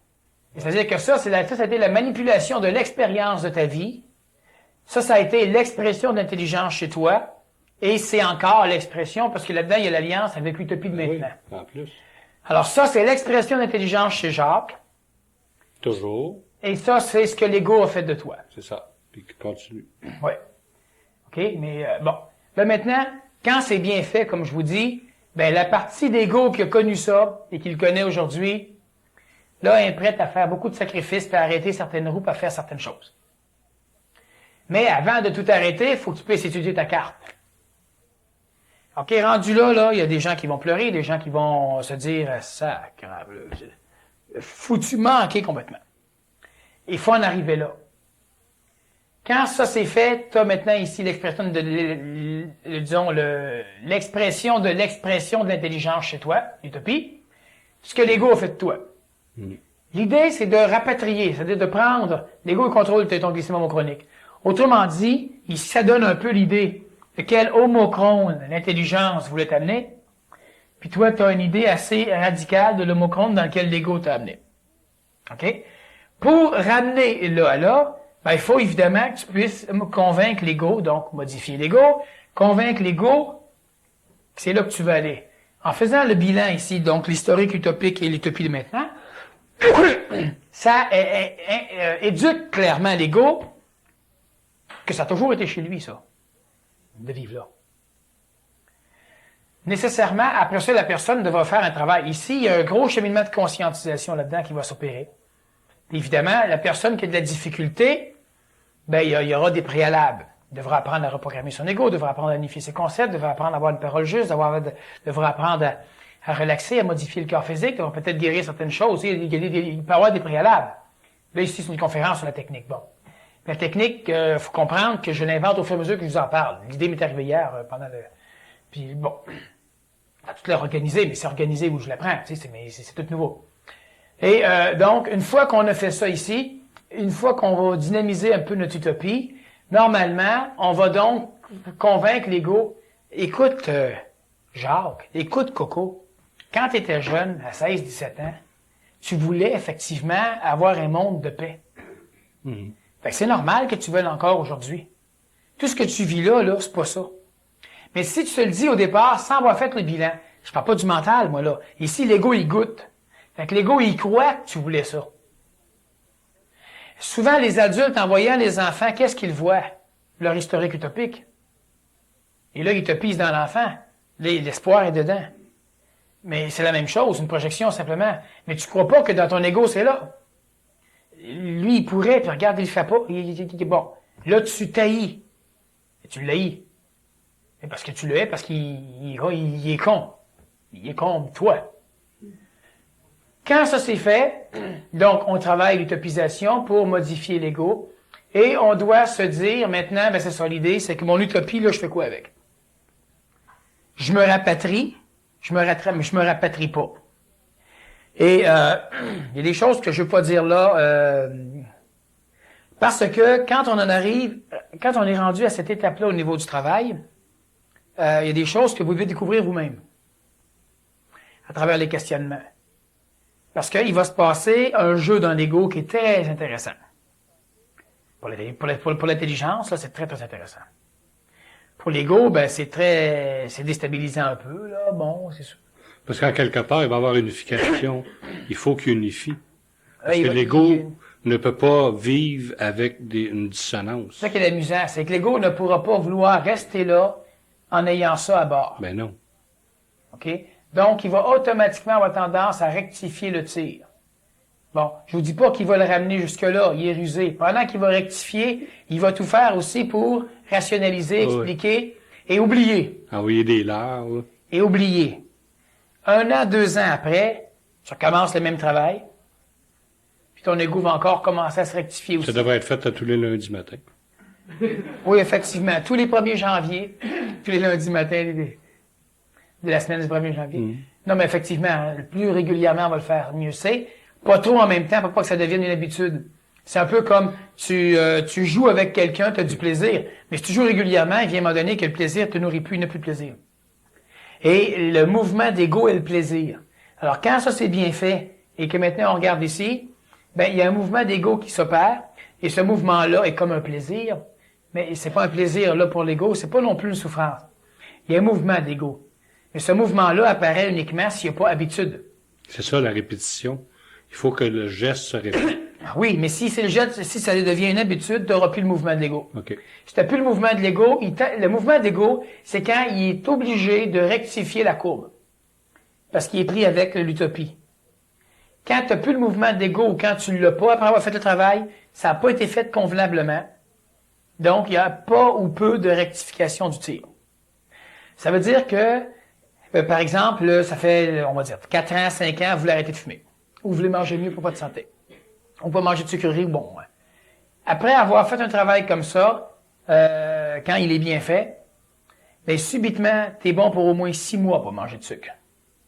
C'est-à-dire que ça a été la manipulation de l'expérience de ta vie. Ça a été l'expression d'intelligence chez toi. Et c'est encore l'expression, parce que là-dedans, il y a l'alliance avec l'utopie de maintenant. Oui, en plus. Alors ça, c'est l'expression d'intelligence chez Jacques. Toujours. Et ça, c'est ce que l'ego a fait de toi. C'est ça. Puis continue. Oui. OK, mais bon. Là maintenant, quand c'est bien fait, comme je vous dis, ben la partie d'ego qui a connu ça et qui le connaît aujourd'hui, là, elle est prête à faire beaucoup de sacrifices, puis à arrêter certaines roues, puis à faire certaines choses. Mais avant de tout arrêter, il faut que tu puisses étudier ta carte. OK, rendu là, il y a des gens qui vont pleurer, des gens qui vont se dire « Sacre, foutu manqué complètement. » Il faut en arriver là. Quand ça c'est fait, tu as maintenant ici l'expression l'expression de l'intelligence chez toi, l'utopie, ce que l'ego a fait de toi. L'idée, c'est de rapatrier, c'est-à-dire de prendre, l'ego il contrôle ton glycémie chronique. Autrement dit, il s'adonne un peu l'idée de quel homochrone l'intelligence voulait t'amener, puis toi, tu as une idée assez radicale de l'homochrone dans lequel l'ego t'a amené. OK? Pour ramener là à là, ben, il faut évidemment que tu puisses convaincre l'ego, donc modifier l'ego, convaincre l'ego que c'est là que tu veux aller. En faisant le bilan ici, donc l'historique utopique et l'utopie de maintenant, ça éduque clairement l'ego que ça a toujours été chez lui, ça, de vivre là. Nécessairement, après ça, la personne devra faire un travail. Ici, il y a un gros cheminement de conscientisation là-dedans qui va s'opérer. Évidemment, la personne qui a de la difficulté, ben, il y aura des préalables. Il devra apprendre à reprogrammer son ego, devra apprendre à unifier ses concepts, devra apprendre à avoir une parole juste, devra apprendre à relaxer, à modifier le corps physique, devra peut-être guérir certaines choses. Il peut y avoir des préalables. Là, ici, c'est une conférence sur la technique. Bon. La technique, faut comprendre que je l'invente au fur et à mesure que je vous en parle. L'idée m'est arrivée hier pendant le... Puis bon, pas tout l'organiser, mais c'est organisé où je l'apprends. Tu sais, c'est tout nouveau. Et donc, une fois qu'on a fait ça ici, une fois qu'on va dynamiser un peu notre utopie, normalement, on va donc convaincre l'ego. Écoute, Jacques, écoute, Coco, quand tu étais jeune, à 16-17 ans, tu voulais effectivement avoir un monde de paix. Fait que c'est normal que tu veuilles encore aujourd'hui. Tout ce que tu vis là, c'est pas ça. Mais si tu te le dis au départ, sans avoir fait le bilan, je parle pas du mental, moi, là. Ici, l'ego, il goûte. Fait que l'ego, il croit que tu voulais ça. Souvent, les adultes, en voyant les enfants, qu'est-ce qu'ils voient? Leur historique utopique. Et là, ils te pisent dans l'enfant. L'espoir est dedans. Mais c'est la même chose, une projection simplement. Mais tu crois pas que dans ton ego, c'est là. Lui, il pourrait, puis regarde, il le fait pas. Bon. Là, tu taillis. Et tu l'haïs. Et parce que tu le hais, parce qu'il est con. Il est con, toi. Quand ça c'est fait, donc on travaille l'utopisation pour modifier l'ego, et on doit se dire maintenant, ben c'est ça l'idée, c'est que mon utopie, là, je fais quoi avec? je me rapatrie, mais je me rapatrie pas. Et il y a des choses que je veux pas dire là, parce que quand on est rendu à cette étape-là au niveau du travail, il y a des choses que vous devez découvrir vous-même à travers les questionnements. Parce qu'il va se passer un jeu dans l'ego qui est très intéressant. Pour l'intelligence, là, c'est très, très intéressant. Pour l'ego, ben, c'est déstabilisant un peu, là. Bon, c'est sûr. Parce qu'en quelque part, il va y avoir unification. Il faut qu'il unifie. Parce que l'ego ne peut pas vivre avec une dissonance. C'est ça qui est amusant, c'est que l'ego ne pourra pas vouloir rester là en ayant ça à bord. Ben non. OK? Donc, il va automatiquement avoir tendance à rectifier le tir. Bon, je vous dis pas qu'il va le ramener jusque-là, il est rusé. Pendant qu'il va rectifier, il va tout faire aussi pour rationaliser, expliquer et oublier. Envoyer des larves. Et oublier. 1 an, 2 ans après, tu recommences le même travail, puis ton ego va encore commencer à se rectifier aussi. Ça devrait être fait à tous les lundis matin. Oui, effectivement. Tous les 1er janvier, tous les lundis matin de la semaine du 1er janvier. Non, mais effectivement, le plus régulièrement on va le faire, mieux c'est. Pas trop en même temps pour pas que ça devienne une habitude. C'est un peu comme tu joues avec quelqu'un, tu as du plaisir. Mais si tu joues régulièrement, il vient à un moment donné que le plaisir te nourrit plus, il n'a plus de plaisir. Et le mouvement d'ego est le plaisir. Alors, quand ça c'est bien fait, et que maintenant on regarde ici, ben, il y a un mouvement d'ego qui s'opère, et ce mouvement-là est comme un plaisir, mais c'est pas un plaisir là pour l'ego, c'est pas non plus une souffrance. Il y a un mouvement d'ego. Mais ce mouvement-là apparaît uniquement s'il n'y a pas habitude. C'est ça, la répétition. Il faut que le geste se répète. Oui, mais si c'est le geste, si ça devient une habitude, tu n'auras plus le mouvement de l'ego. Okay. Si tu n'as plus le mouvement de l'ego, le mouvement d'ego, c'est quand il est obligé de rectifier la courbe. Parce qu'il est pris avec l'utopie. Quand tu n'as plus le mouvement d'ego ou quand tu ne l'as pas après avoir fait le travail, ça n'a pas été fait convenablement. Donc, il n'y a pas ou peu de rectification du tir. Ça veut dire que, par exemple, là, ça fait, on va dire, 4 ans, 5 ans, vous voulez arrêter de fumer. Ou vous voulez manger mieux pour votre santé. Ou pas manger de sucreries, bon. Ouais. Après avoir fait un travail comme ça, quand il est bien fait, ben subitement, t'es bon pour au moins 6 mois pour manger de sucre.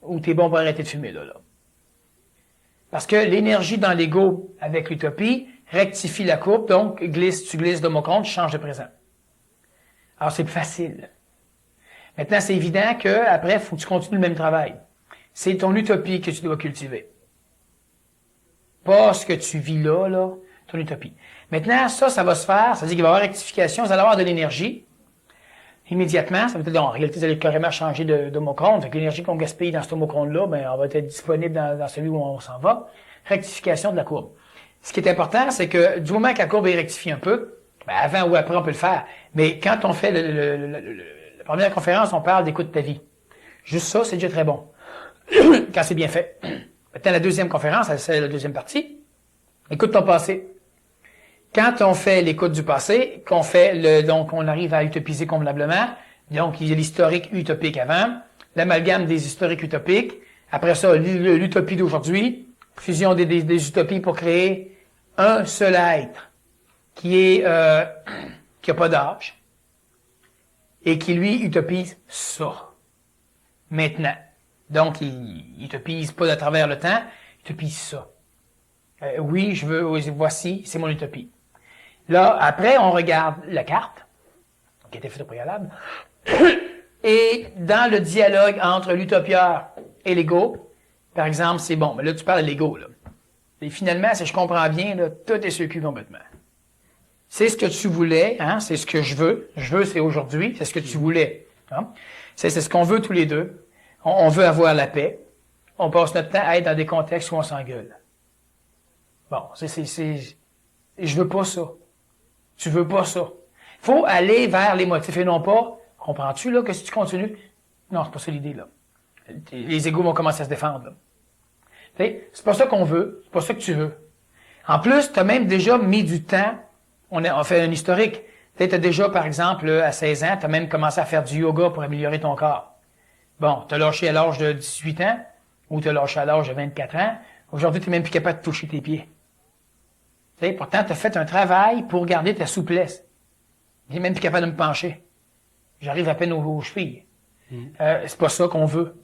Ou t'es bon pour arrêter de fumer, là. Parce que l'énergie dans l'ego avec l'utopie rectifie la courbe, donc tu glisses de mon compte, tu changes de présent. Alors c'est plus facile. Maintenant, c'est évident que après, il faut que tu continues le même travail. C'est ton utopie que tu dois cultiver. Pas ce que tu vis là, ton utopie. Maintenant, ça va se faire, ça veut dire qu'il va y avoir rectification, vous allez avoir de l'énergie. Immédiatement, ça veut dire, en réalité, vous allez carrément changer de homochrone. Fait que l'énergie qu'on gaspille dans cet homochrone-là, ben, on va être disponible dans celui où on s'en va. Rectification de la courbe. Ce qui est important, c'est que du moment que la courbe est rectifiée un peu, ben, avant ou après, on peut le faire. Mais quand on fait la première conférence, on parle d'écoute de ta vie. Juste ça, c'est déjà très bon. Quand c'est bien fait. Maintenant, la deuxième conférence, c'est la deuxième partie. Écoute ton passé. Quand on fait l'écoute du passé, donc on arrive à utopiser convenablement, donc il y a l'historique utopique avant, l'amalgame des historiques utopiques, après ça, l'utopie d'aujourd'hui, fusion des utopies pour créer un seul être qui a pas d'âge et qui lui utopise ça. Maintenant. Donc, il utopise pas à travers le temps, il utopise ça. Oui, voici, c'est mon utopie. Là, après, on regarde la carte, qui a été faite au préalable, et dans le dialogue entre l'utopieur et l'ego, par exemple, c'est bon, mais là, tu parles de l'ego, là. Et finalement, si je comprends bien, là, tout est sur le cul complètement. C'est ce que tu voulais, hein, c'est ce que je veux. Je veux, c'est aujourd'hui, c'est ce que tu voulais. Hein? C'est ce qu'on veut tous les deux. On veut avoir la paix. On passe notre temps à être dans des contextes où on s'engueule. Bon, je veux pas ça. Tu veux pas ça. Faut aller vers les motifs et non pas, comprends-tu, là, que si tu continues, non, c'est pas ça l'idée, là. Les égos vont commencer à se défendre, là. C'est pas ça qu'on veut, c'est pas ça que tu veux. En plus, tu as même déjà mis du temps, on fait un historique. Tu as déjà, par exemple, à 16 ans, tu as même commencé à faire du yoga pour améliorer ton corps. Bon, tu as lâché à l'âge de 18 ans, ou tu as lâché à l'âge de 24 ans. Aujourd'hui, tu n'es même plus capable de toucher tes pieds. Pourtant, tu as fait un travail pour garder ta souplesse. Je n'es même plus capable de me pencher. J'arrive à peine aux chevilles. C'est pas ça qu'on veut.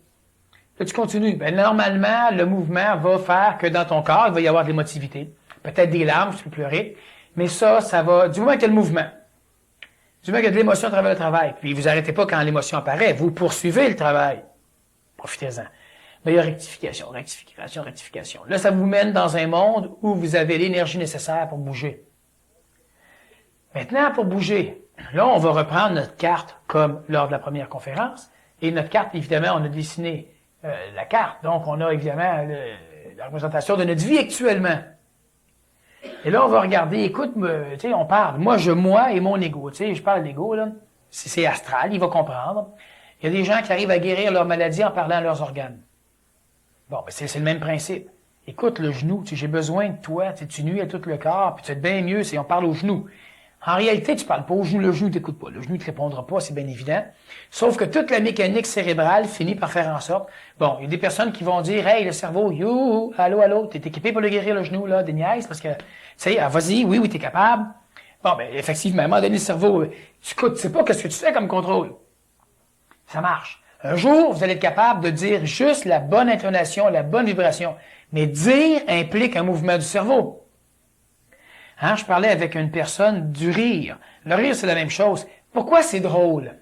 Là, tu continues. Ben, normalement, le mouvement va faire que dans ton corps, il va y avoir de l'émotivité. Peut-être des larmes, tu peux pleurer. Mais ça va, du moment qu'il y a le mouvement, du moment qu'il y a de l'émotion à travers le travail, puis vous arrêtez pas quand l'émotion apparaît, vous poursuivez le travail. Profitez-en. Mais il y a rectification. Là, ça vous mène dans un monde où vous avez l'énergie nécessaire pour bouger. Maintenant, pour bouger, là, on va reprendre notre carte comme lors de la première conférence. Et notre carte, évidemment, on a dessiné la carte. Donc, on a évidemment la représentation de notre vie actuellement. Et là, on va regarder, écoute, tu sais, on parle. Moi et mon ego. Tu sais, je parle d'ego, là. C'est astral, il va comprendre. Il y a des gens qui arrivent à guérir leur maladie en parlant à leurs organes. Bon, ben c'est le même principe. Écoute, le genou, tu sais, j'ai besoin de toi, tu nuis à tout le corps, puis tu es bien mieux si on parle au genou. En réalité, tu parles pas au genou, le genou t'écoute pas. Le genou ne te répondra pas, c'est bien évident. Sauf que toute la mécanique cérébrale finit par faire en sorte. Bon, il y a des personnes qui vont dire, hey, le cerveau, you, allô, t'es équipé pour le guérir le genou, là, des niaises, parce que, tu sais, vas-y, oui, t'es capable. Bon, ben, effectivement, à un moment donné, le cerveau, tu sais pas qu'est-ce que tu fais comme contrôle. Ça marche. Un jour, vous allez être capable de dire juste la bonne intonation, la bonne vibration. Mais dire implique un mouvement du cerveau. Hein, je parlais avec une personne du rire. Le rire, c'est la même chose. Pourquoi c'est drôle?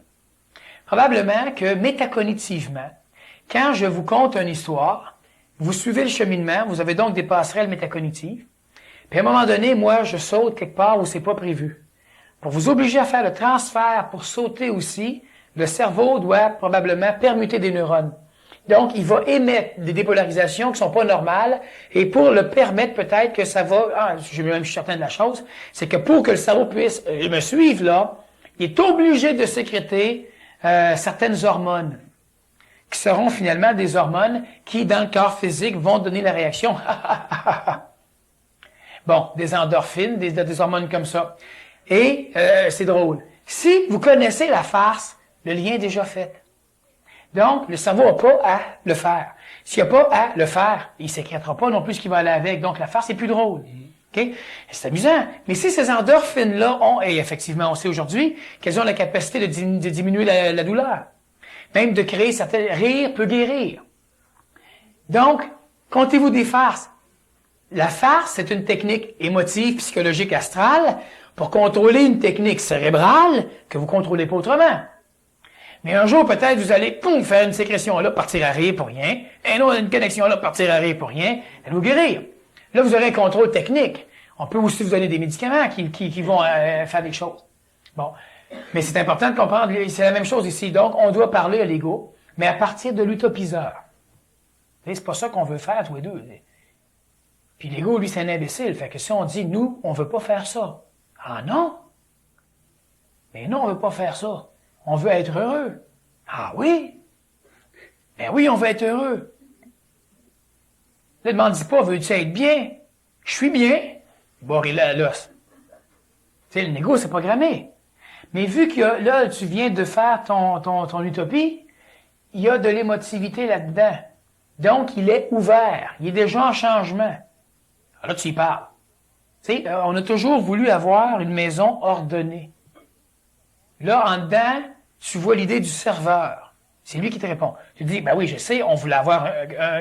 Probablement que métacognitivement, quand je vous conte une histoire, vous suivez le cheminement, vous avez donc des passerelles métacognitives, puis à un moment donné, moi, je saute quelque part où c'est pas prévu. Pour vous obliger à faire le transfert, pour sauter aussi, le cerveau doit probablement permuter des neurones. Donc, il va émettre des dépolarisations qui sont pas normales, et pour le permettre, peut-être que ça va, je suis certain de la chose, c'est que pour que le cerveau puisse me suivre là, il est obligé de sécréter certaines hormones, qui seront finalement des hormones qui, dans le corps physique, vont donner la réaction. Bon, des endorphines, des hormones comme ça. Et c'est drôle. Si vous connaissez la farce, le lien est déjà fait. Donc, le cerveau n'a pas à le faire. S'il n'a pas à le faire, il ne sécrétera pas non plus ce qui va aller avec. Donc, la farce est plus drôle. Okay? C'est amusant. Mais si ces endorphines-là ont, et effectivement, on sait aujourd'hui qu'elles ont la capacité de diminuer la douleur, même de créer certains... Rire peut guérir. Donc, comptez-vous des farces. La farce, c'est une technique émotive, psychologique, astrale, pour contrôler une technique cérébrale que vous ne contrôlez pas autrement. Mais un jour, peut-être, vous allez faire une sécrétion là, partir à rire pour rien, et non, une connexion là, partir à rire pour rien, et vous guérir. Là, vous aurez un contrôle technique. On peut aussi vous donner des médicaments qui vont faire des choses. Bon. Mais c'est important de comprendre, c'est la même chose ici. Donc, on doit parler à l'ego, mais à partir de l'utopiseur. C'est pas ça qu'on veut faire tous les deux. Puis l'ego, lui, c'est un imbécile. Fait que si on dit, nous, on veut pas faire ça. Ah non? Mais non, on veut pas faire ça. On veut être heureux. Ah oui? Ben oui, on veut être heureux. Ne demande pas, veux-tu être bien? Je suis bien. Bon, il a l'os. Tu sais, le négo, c'est programmé. Mais vu que là, tu viens de faire ton utopie, il y a de l'émotivité là-dedans. Donc, il est ouvert. Il est déjà en changement. Alors là, tu y parles. Tu sais, on a toujours voulu avoir une maison ordonnée. Là, en dedans, tu vois l'idée du serveur. C'est lui qui te répond. Tu te dis, ben oui, je sais, on voulait avoir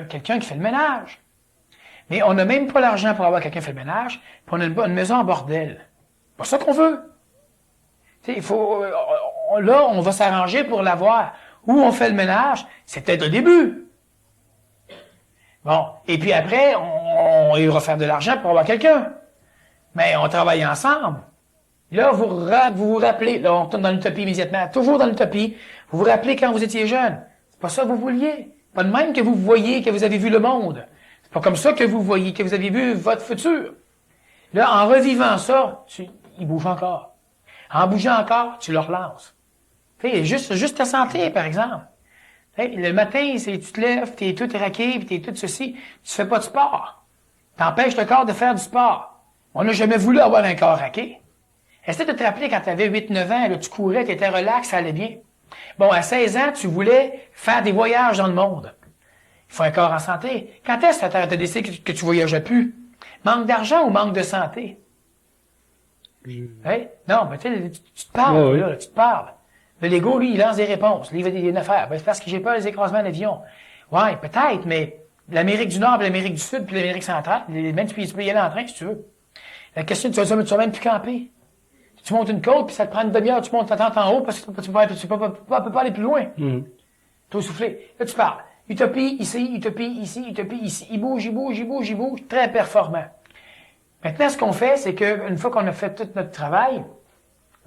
quelqu'un qui fait le ménage. Mais on n'a même pas l'argent pour avoir quelqu'un qui fait le ménage, puis on a une maison en bordel. C'est pas ça qu'on veut. Tu sais, il faut, là, on va s'arranger pour l'avoir. Où on fait le ménage, c'est peut-être au début. Bon. Et puis après, on ira faire de l'argent pour avoir quelqu'un. Mais on travaille ensemble. Là, vous vous rappelez, là, on tourne dans l'utopie immédiatement, toujours dans l'utopie, vous vous rappelez quand vous étiez jeune. C'est pas ça que vous vouliez. Pas de même que vous voyez, que vous avez vu le monde. C'est pas comme ça que vous voyez, que vous avez vu votre futur. Là, en revivant ça, il bouge encore. En bougeant encore, tu le relances. Tu sais, juste ta santé, par exemple. Hey, le matin, tu te lèves, t'es tout raqué, puis t'es tout ceci, tu fais pas de sport. T'empêches le corps de faire du sport. On n'a jamais voulu avoir un corps raqué. Essaie de te rappeler quand tu avais 8-9 ans, là, tu courais, tu étais relax, ça allait bien. Bon, à 16 ans, tu voulais faire des voyages dans le monde. Il faut un corps en santé. Quand est-ce que tu as décidé que tu voyageais plus? Manque d'argent ou manque de santé? Hey? Non, mais tu te parles, là, tu te parles. Le Lego, lui, il lance des réponses. Lui, il veut une affaire. Ben, c'est parce que j'ai peur des écrasements d'avion. Ouais, peut-être, mais l'Amérique du Nord, puis l'Amérique du Sud, puis l'Amérique centrale, même tu peux y aller en train, si tu veux. La question, tu vas même plus camper. Tu montes une côte, puis ça te prend une demi-heure, tu montes ta tente en haut, parce que tu peux pas aller plus loin. T'as soufflé. Là, tu parles. Utopie, ici, utopie, ici, utopie, ici. Il bouge. Très performant. Maintenant, ce qu'on fait, c'est que une fois qu'on a fait tout notre travail,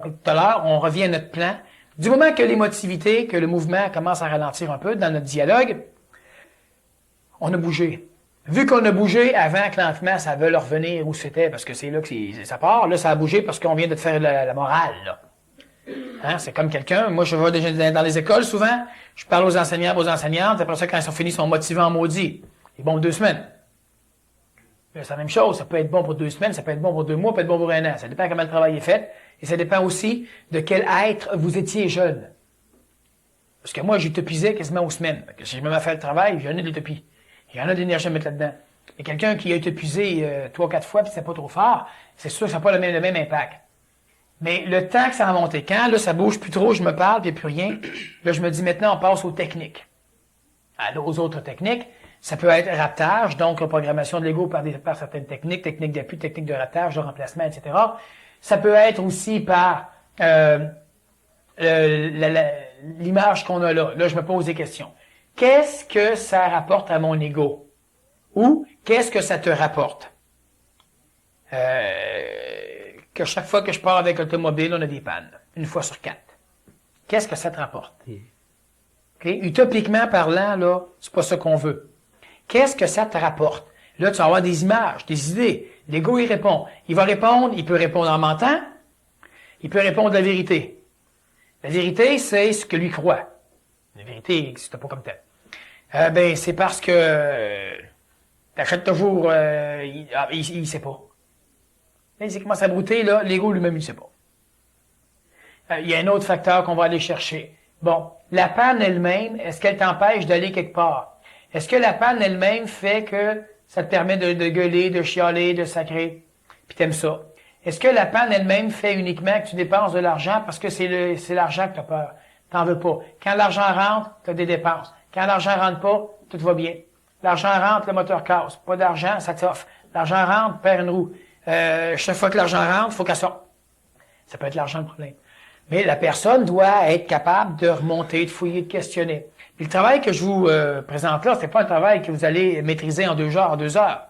tout à l'heure, on revient à notre plan. Du moment que l'émotivité, que le mouvement commence à ralentir un peu dans notre dialogue, on a bougé. Vu qu'on a bougé avant que lentement ça veuille revenir où c'était, parce que c'est là que ça part, là, ça a bougé parce qu'on vient de te faire la morale, là. Hein, c'est comme quelqu'un, moi je vais déjà dans les écoles souvent, je parle aux enseignants, aux enseignantes, après ça, quand ils sont finis, ils sont motivés en maudit. Ils vont 2 semaines. C'est la même chose, ça peut être bon pour 2 semaines, ça peut être bon pour 2 mois, ça peut être bon pour 1 an. Ça dépend comment le travail est fait, et ça dépend aussi de quel être vous étiez jeune. Parce que moi, j'utopisais quasiment aux semaines. Si je me mets à faire le travail, j'en ai de l'utopie. Il y en a de l'énergie à mettre là-dedans. Et quelqu'un qui a utopisé 3 ou 4 fois puis c'est pas trop fort, c'est sûr que ça n'a pas le même impact. Mais le temps que ça a monté, quand là, ça bouge plus trop, je me parle, puis il n'y a plus rien, là, je me dis maintenant, on passe aux techniques. Aux autres techniques, ça peut être raptage, donc la programmation de l'ego par certaines techniques, techniques d'appui, techniques de raptage, de remplacement, etc. Ça peut être aussi par l'image qu'on a là. Là, je me pose des questions. Qu'est-ce que ça rapporte à mon ego? Ou qu'est-ce que ça te rapporte? Que chaque fois que je pars avec l'automobile, on a des pannes. 1 fois sur 4. Qu'est-ce que ça te rapporte? Okay? Utopiquement parlant, là, c'est pas ça qu'on veut. Qu'est-ce que ça te rapporte? Là, tu vas avoir des images, des idées. L'ego, il répond. Il va répondre, il peut répondre en mentant, il peut répondre la vérité. La vérité, c'est ce que lui croit. La vérité n'existe pas comme telle. C'est parce que t'achètes toujours, il sait pas. Là, il commence à brouter, là, l'ego lui-même, il sait pas. Il y a un autre facteur qu'on va aller chercher. Bon, la panne elle-même, est-ce qu'elle t'empêche d'aller quelque part? Est-ce que la panne elle-même fait que ça te permet de gueuler, de chialer, de sacrer, puis t'aimes ça? Est-ce que la panne elle-même fait uniquement que tu dépenses de l'argent parce que c'est l'argent que t'as peur? T'en veux pas. Quand l'argent rentre, t'as des dépenses. Quand l'argent rentre pas, tout va bien. L'argent rentre, le moteur casse. Pas d'argent, ça t'offre. L'argent rentre, perd une roue. Chaque fois que l'argent rentre, faut qu'elle sorte. Ça peut être l'argent le problème. Mais la personne doit être capable de remonter, de fouiller, de questionner. Puis le travail que je vous présente là, c'est pas un travail que vous allez maîtriser en 2 heures, 2 heures.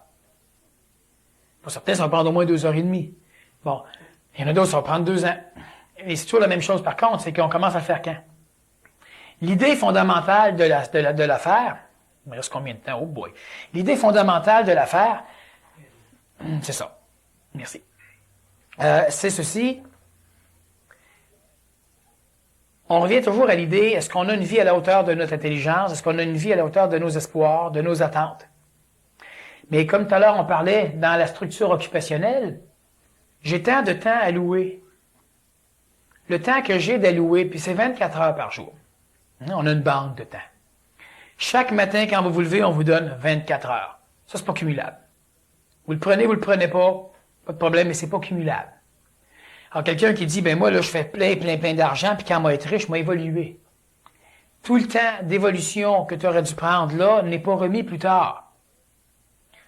Pour certains, ça va prendre au moins 2 heures et demie. Bon, il y en a d'autres, ça va prendre 2 ans. Et c'est toujours la même chose par contre, c'est qu'on commence à le faire quand? L'idée fondamentale de l'affaire, il me reste combien de temps? Oh boy. L'idée fondamentale de l'affaire, c'est ça. Merci. C'est ceci. On revient toujours à l'idée, est-ce qu'on a une vie à la hauteur de notre intelligence? Est-ce qu'on a une vie à la hauteur de nos espoirs, de nos attentes? Mais comme tout à l'heure, on parlait dans la structure occupationnelle, j'ai tant de temps à louer. Le temps que j'ai d'allouer, puis c'est 24 heures par jour. On a une banque de temps. Chaque matin, quand vous vous levez, on vous donne 24 heures. Ça, c'est pas cumulable. Vous le prenez pas de problème, mais c'est pas cumulable. Alors, quelqu'un qui dit, moi, là, je fais plein d'argent, puis quand on va être riche, je vais évoluer. Tout le temps d'évolution que tu aurais dû prendre là n'est pas remis plus tard.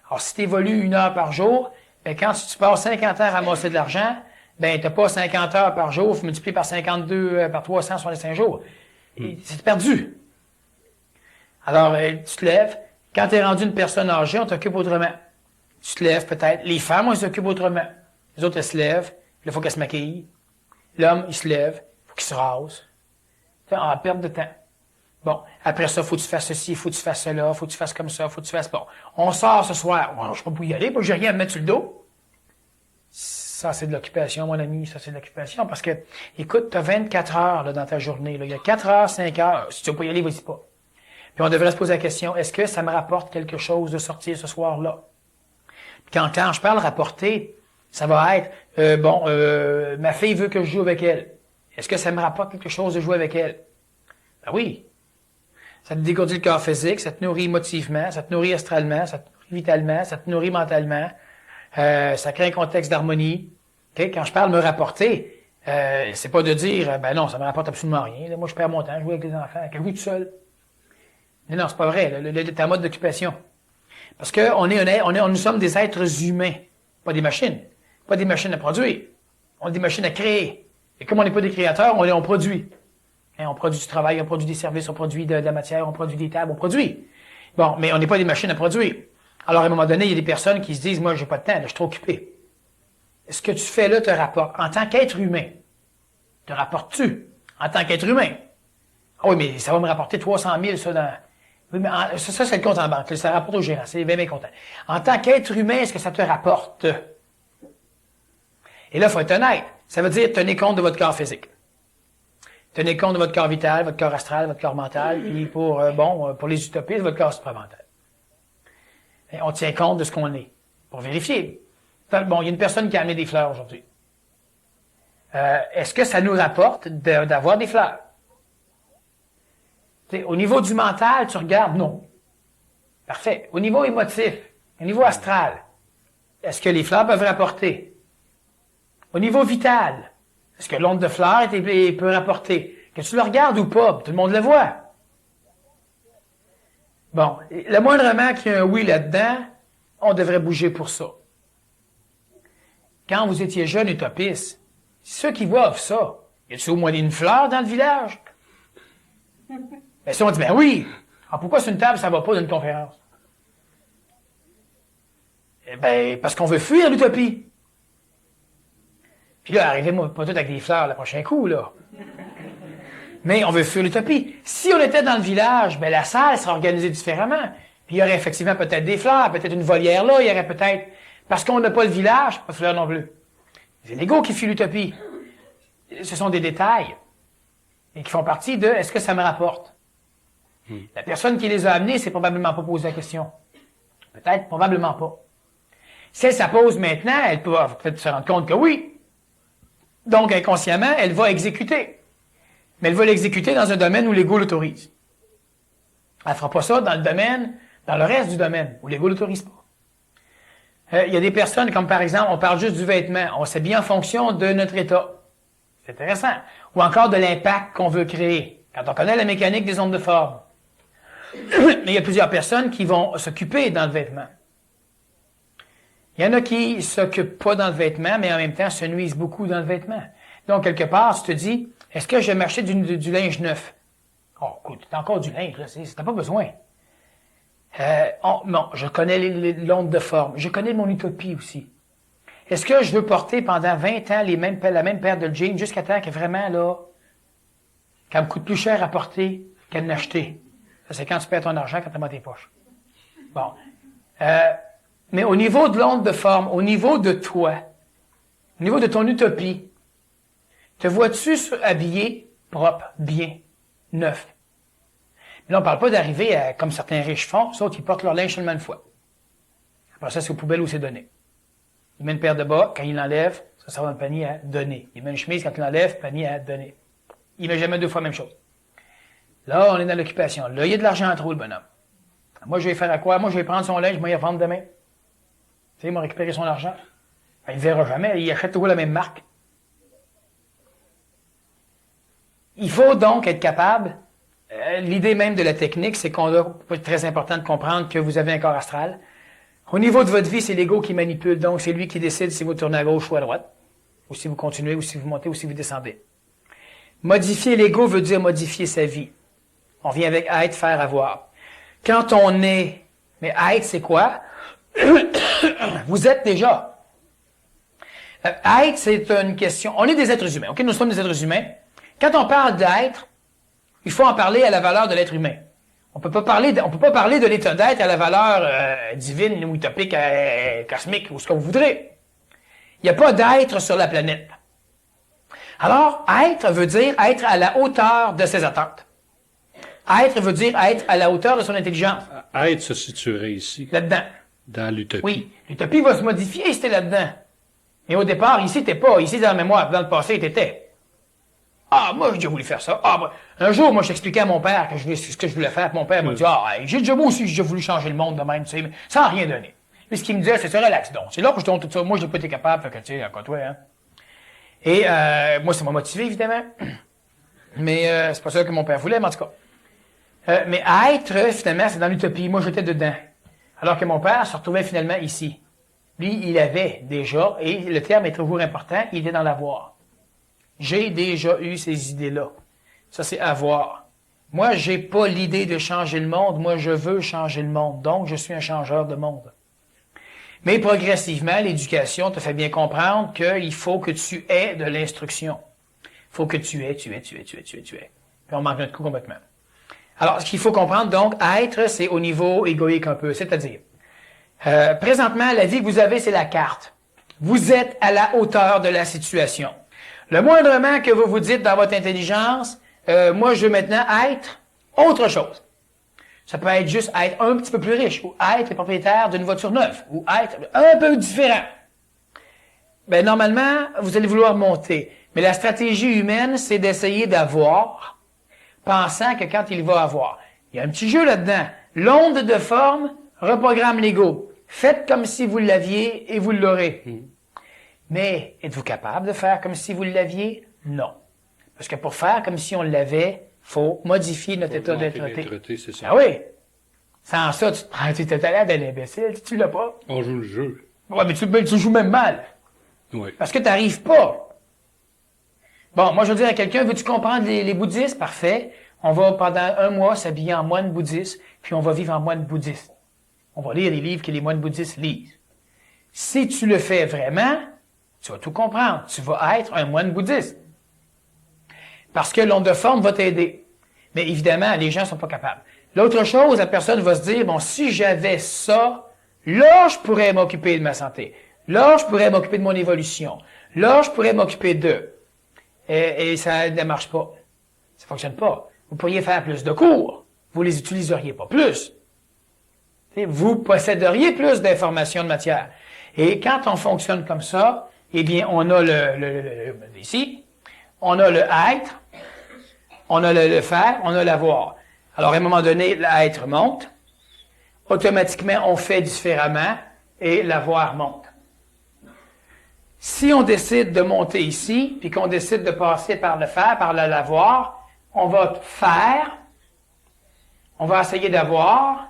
Alors, si tu évolues 1 heure par jour, quand tu passes 50 heures à ramasser de l'argent, t'as pas 50 heures par jour, multiplié par 52, par 365 jours. C'est perdu. Alors, tu te lèves. Quand tu es rendu une personne âgée, on t'occupe autrement. Tu te lèves peut-être. Les femmes, on s'occupe autrement. Les autres, elles se lèvent. Là, il faut qu'elles se maquillent. L'homme, il se lève. Il faut qu'il se rase. En perte de temps. Bon, après ça, faut que tu fasses ceci, faut que tu fasses cela, faut que tu fasses comme ça, faut que tu fasses... Bon, on sort ce soir. Bon, je ne peux pas y aller, j'ai rien à me mettre sur le dos. Ça, c'est de l'occupation, mon ami, ça, c'est de l'occupation. Parce que, écoute, tu as 24 heures là, dans ta journée. Là. Il y a 4 heures, 5 heures. Si tu ne veux pas y aller, vas-y pas. Puis on devrait se poser la question, est-ce que ça me rapporte quelque chose de sortir ce soir-là? Quand je parle rapporter, ça va être, ma fille veut que je joue avec elle. Est-ce que ça me rapporte quelque chose de jouer avec elle? Ben oui. Ça te dégourdit le corps physique, ça te nourrit émotivement, ça te nourrit astralement, ça te nourrit vitalement, ça te nourrit mentalement. Ça crée un contexte d'harmonie. Okay? Quand je parle me rapporter, C'est pas de dire, ben non, ça me rapporte absolument rien. Là, moi, je perds mon temps, je joue avec les enfants, je joue tout seul. Mais non, c'est pas vrai. T'es en mode d'occupation. Parce que nous sommes des êtres humains, pas des machines. Pas des machines à produire. On est des machines à créer. Et comme on n'est pas des créateurs, on produit. Hein, on produit du travail, on produit des services, on produit de la matière, on produit des tables, on produit. Bon, mais on n'est pas des machines à produire. Alors, à un moment donné, il y a des personnes qui se disent, moi, j'ai pas de temps, là, je suis trop occupé. Ce que tu fais là te rapporte. En tant qu'être humain, te rapportes-tu? En tant qu'être humain. Ah oui, mais ça va me rapporter 300 000, ça, dans... Oui, mais ça, c'est le compte en banque. Ça rapporte au gérant. C'est bien content. En tant qu'être humain, est-ce que ça te rapporte? Et là, il faut être honnête. Ça veut dire tenez compte de votre corps physique. Tenez compte de votre corps vital, votre corps astral, votre corps mental, puis pour les utopistes, votre corps supramental. Et on tient compte de ce qu'on est. Pour vérifier. Bon, il y a une personne qui a amené des fleurs aujourd'hui. Est-ce que ça nous rapporte d'avoir des fleurs? T'sais, au niveau du mental, tu regardes, non. Parfait. Au niveau émotif, au niveau astral, est-ce que les fleurs peuvent rapporter? Au niveau vital, est-ce que l'onde de fleurs peut rapporter? Que tu le regardes ou pas, tout le monde le voit. Bon, le moindrement qu'il y ait un oui là-dedans, on devrait bouger pour ça. Quand vous étiez jeune utopiste, ceux qui voient ça, y a-t-il au moins une fleur dans le village? Ben, si on dit, ben oui, alors pourquoi sur une table, ça va pas dans une conférence? Eh ben, parce qu'on veut fuir l'utopie. Puis là, arrivez-moi pas tout avec des fleurs le prochain coup, là. Mais on veut fuir l'utopie. Si on était dans le village, ben la salle serait organisée différemment. Puis il y aurait effectivement peut-être des fleurs, peut-être une volière là, il y aurait peut-être... Parce qu'on n'a pas le village, pas de fleurs non plus. C'est l'ego qui fuit l'utopie. Ce sont des détails. Et qui font partie de « est-ce que ça me rapporte? La personne qui les a amenés s'est probablement pas posé la question. Peut-être, probablement pas. Si elle se pose maintenant, elle peut peut-être se rendre compte que oui. Donc, inconsciemment, elle va exécuter. Mais elle va l'exécuter dans un domaine où l'ego l'autorise. Elle ne fera pas ça dans le reste du domaine, où l'ego l'autorise pas. Il y a des personnes, comme par exemple, on parle juste du vêtement. On s'habille en fonction de notre état. C'est intéressant. Ou encore de l'impact qu'on veut créer. Quand on connaît la mécanique des ondes de forme. Mais il y a plusieurs personnes qui vont s'occuper dans le vêtement. Il y en a qui s'occupent pas dans le vêtement, mais en même temps se nuisent beaucoup dans le vêtement. Donc, quelque part, tu te dis, est-ce que je vais m'acheter du linge neuf? Oh, écoute, t'as encore du linge, là, t'as pas besoin. Non, je connais l'onde de forme. Je connais mon utopie aussi. Est-ce que je veux porter pendant 20 ans la même paire de jeans jusqu'à temps que vraiment, là, qu'elle me coûte plus cher à porter qu'à l'acheter? Ça, c'est quand tu perds ton argent, quand t'as dans tes poches. Bon. Mais au niveau de l'onde de forme, au niveau de toi, au niveau de ton utopie, te vois-tu habillé, propre, bien, neuf? Mais là, on ne parle pas d'arriver comme certains riches font, eux autres, ils portent leur linge seulement une fois. Après ça, c'est aux poubelles où c'est donné. Il met une paire de bas, quand il l'enlève, ça va dans le panier à donner. Il met une chemise, quand il l'enlève, panier à donner. Il met jamais deux fois la même chose. Là, on est dans l'occupation. Là, il y a de l'argent en trop, le bonhomme. Moi, je vais faire à quoi? Moi, je vais prendre son linge, je vais y revendre demain. Tu sais, il m'a récupéré son argent. Ben, il ne verra jamais, il achète toujours la même marque. Il faut donc être capable, l'idée même de la technique, c'est qu'on a, c'est très important de comprendre que vous avez un corps astral. Au niveau de votre vie, c'est l'ego qui manipule, donc c'est lui qui décide si vous tournez à gauche ou à droite, ou si vous continuez, ou si vous montez, ou si vous descendez. Modifier l'ego veut dire modifier sa vie. On vient avec être, faire, avoir. Quand on est, mais être, c'est quoi? Vous êtes déjà. Être, c'est une question. On est des êtres humains. OK, nous sommes des êtres humains. Quand on parle d'être, il faut en parler à la valeur de l'être humain. On peut pas parler de l'état d'être à la valeur divine ou utopique, cosmique, ou ce que vous voudrez. Il n'y a pas d'être sur la planète. Alors, être veut dire être à la hauteur de ses attentes. Être veut dire être à la hauteur de son intelligence. Être se situerait ici. Là-dedans. Dans l'utopie. Oui. L'utopie va se modifier si t'es là-dedans. Mais au départ, ici, t'es pas. Ici, dans la mémoire. Dans le passé, t'étais. Ah, moi, j'ai déjà voulu faire ça. Ah, moi. Un jour, moi, j'expliquais à mon père ce que je voulais faire. Mon père m'a dit, j'ai déjà voulu changer le monde de même, tu sais, mais ça n'a rien donné. Puis ce qu'il me disait, c'est relax donc. C'est là que je donne tout ça. Moi, j'ai pas été capable, fait que, tu sais, encore toi, hein. Et moi, ça m'a motivé, évidemment. Mais c'est pas ça que mon père voulait, mais en tout cas. Mais être, finalement, c'est dans l'utopie. Moi, j'étais dedans. Alors que mon père se retrouvait finalement ici. Lui, il avait déjà, et le terme est toujours important, il était dans l'avoir. J'ai déjà eu ces idées-là. Ça, c'est avoir. Moi, j'ai pas l'idée de changer le monde. Moi, je veux changer le monde. Donc, je suis un changeur de monde. Mais progressivement, l'éducation te fait bien comprendre qu'il faut que tu aies de l'instruction. Il faut que tu aies. Puis on manque notre coup complètement. Alors, ce qu'il faut comprendre, donc, être, c'est au niveau égoïque un peu. C'est-à-dire, présentement, la vie que vous avez, c'est la carte. Vous êtes à la hauteur de la situation. Le moindrement que vous vous dites dans votre intelligence, moi, je veux maintenant être autre chose. Ça peut être juste être un petit peu plus riche, ou être le propriétaire d'une voiture neuve, ou être un peu différent. Ben, normalement, vous allez vouloir monter. Mais la stratégie humaine, c'est d'essayer d'avoir, pensant que quand il va avoir. Il y a un petit jeu là-dedans. L'onde de forme reprogramme l'ego. Faites comme si vous l'aviez et vous l'aurez. Mais êtes-vous capable de faire comme si vous l'aviez? Non. Parce que pour faire comme si on l'avait, faut modifier notre état d'être-té. C'est ça. Ah oui. Sans ça, tu te prends, tu t'es allé à l'imbécile, tu l'as pas. On joue le jeu. Ouais, mais tu joues même mal. Oui. Parce que tu n'arrives pas. Bon, moi, je veux dire à quelqu'un, veux-tu comprendre les bouddhistes? Parfait. On va pendant un mois s'habiller en moine bouddhiste, puis on va vivre en moine bouddhiste. On va lire les livres que les moines bouddhistes lisent. Si tu le fais vraiment, tu vas tout comprendre. Tu vas être un moine bouddhiste. Parce que l'onde de forme va t'aider. Mais évidemment, les gens ne sont pas capables. L'autre chose, la personne va se dire, bon, si j'avais ça, là, je pourrais m'occuper de ma santé. Là, je pourrais m'occuper de mon évolution. Là, je pourrais m'occuper d'eux. Et ça ne marche pas. Ça fonctionne pas. Vous pourriez faire plus de cours. Vous les utiliseriez pas plus. Vous posséderiez plus d'informations de matière. Et quand on fonctionne comme ça, eh bien, on a ici, on a le être, on a le faire, on a l'avoir. Alors, à un moment donné, l'être monte. Automatiquement, on fait différemment et l'avoir monte. Si on décide de monter ici, puis qu'on décide de passer par le faire, par le l'avoir, on va faire, on va essayer d'avoir,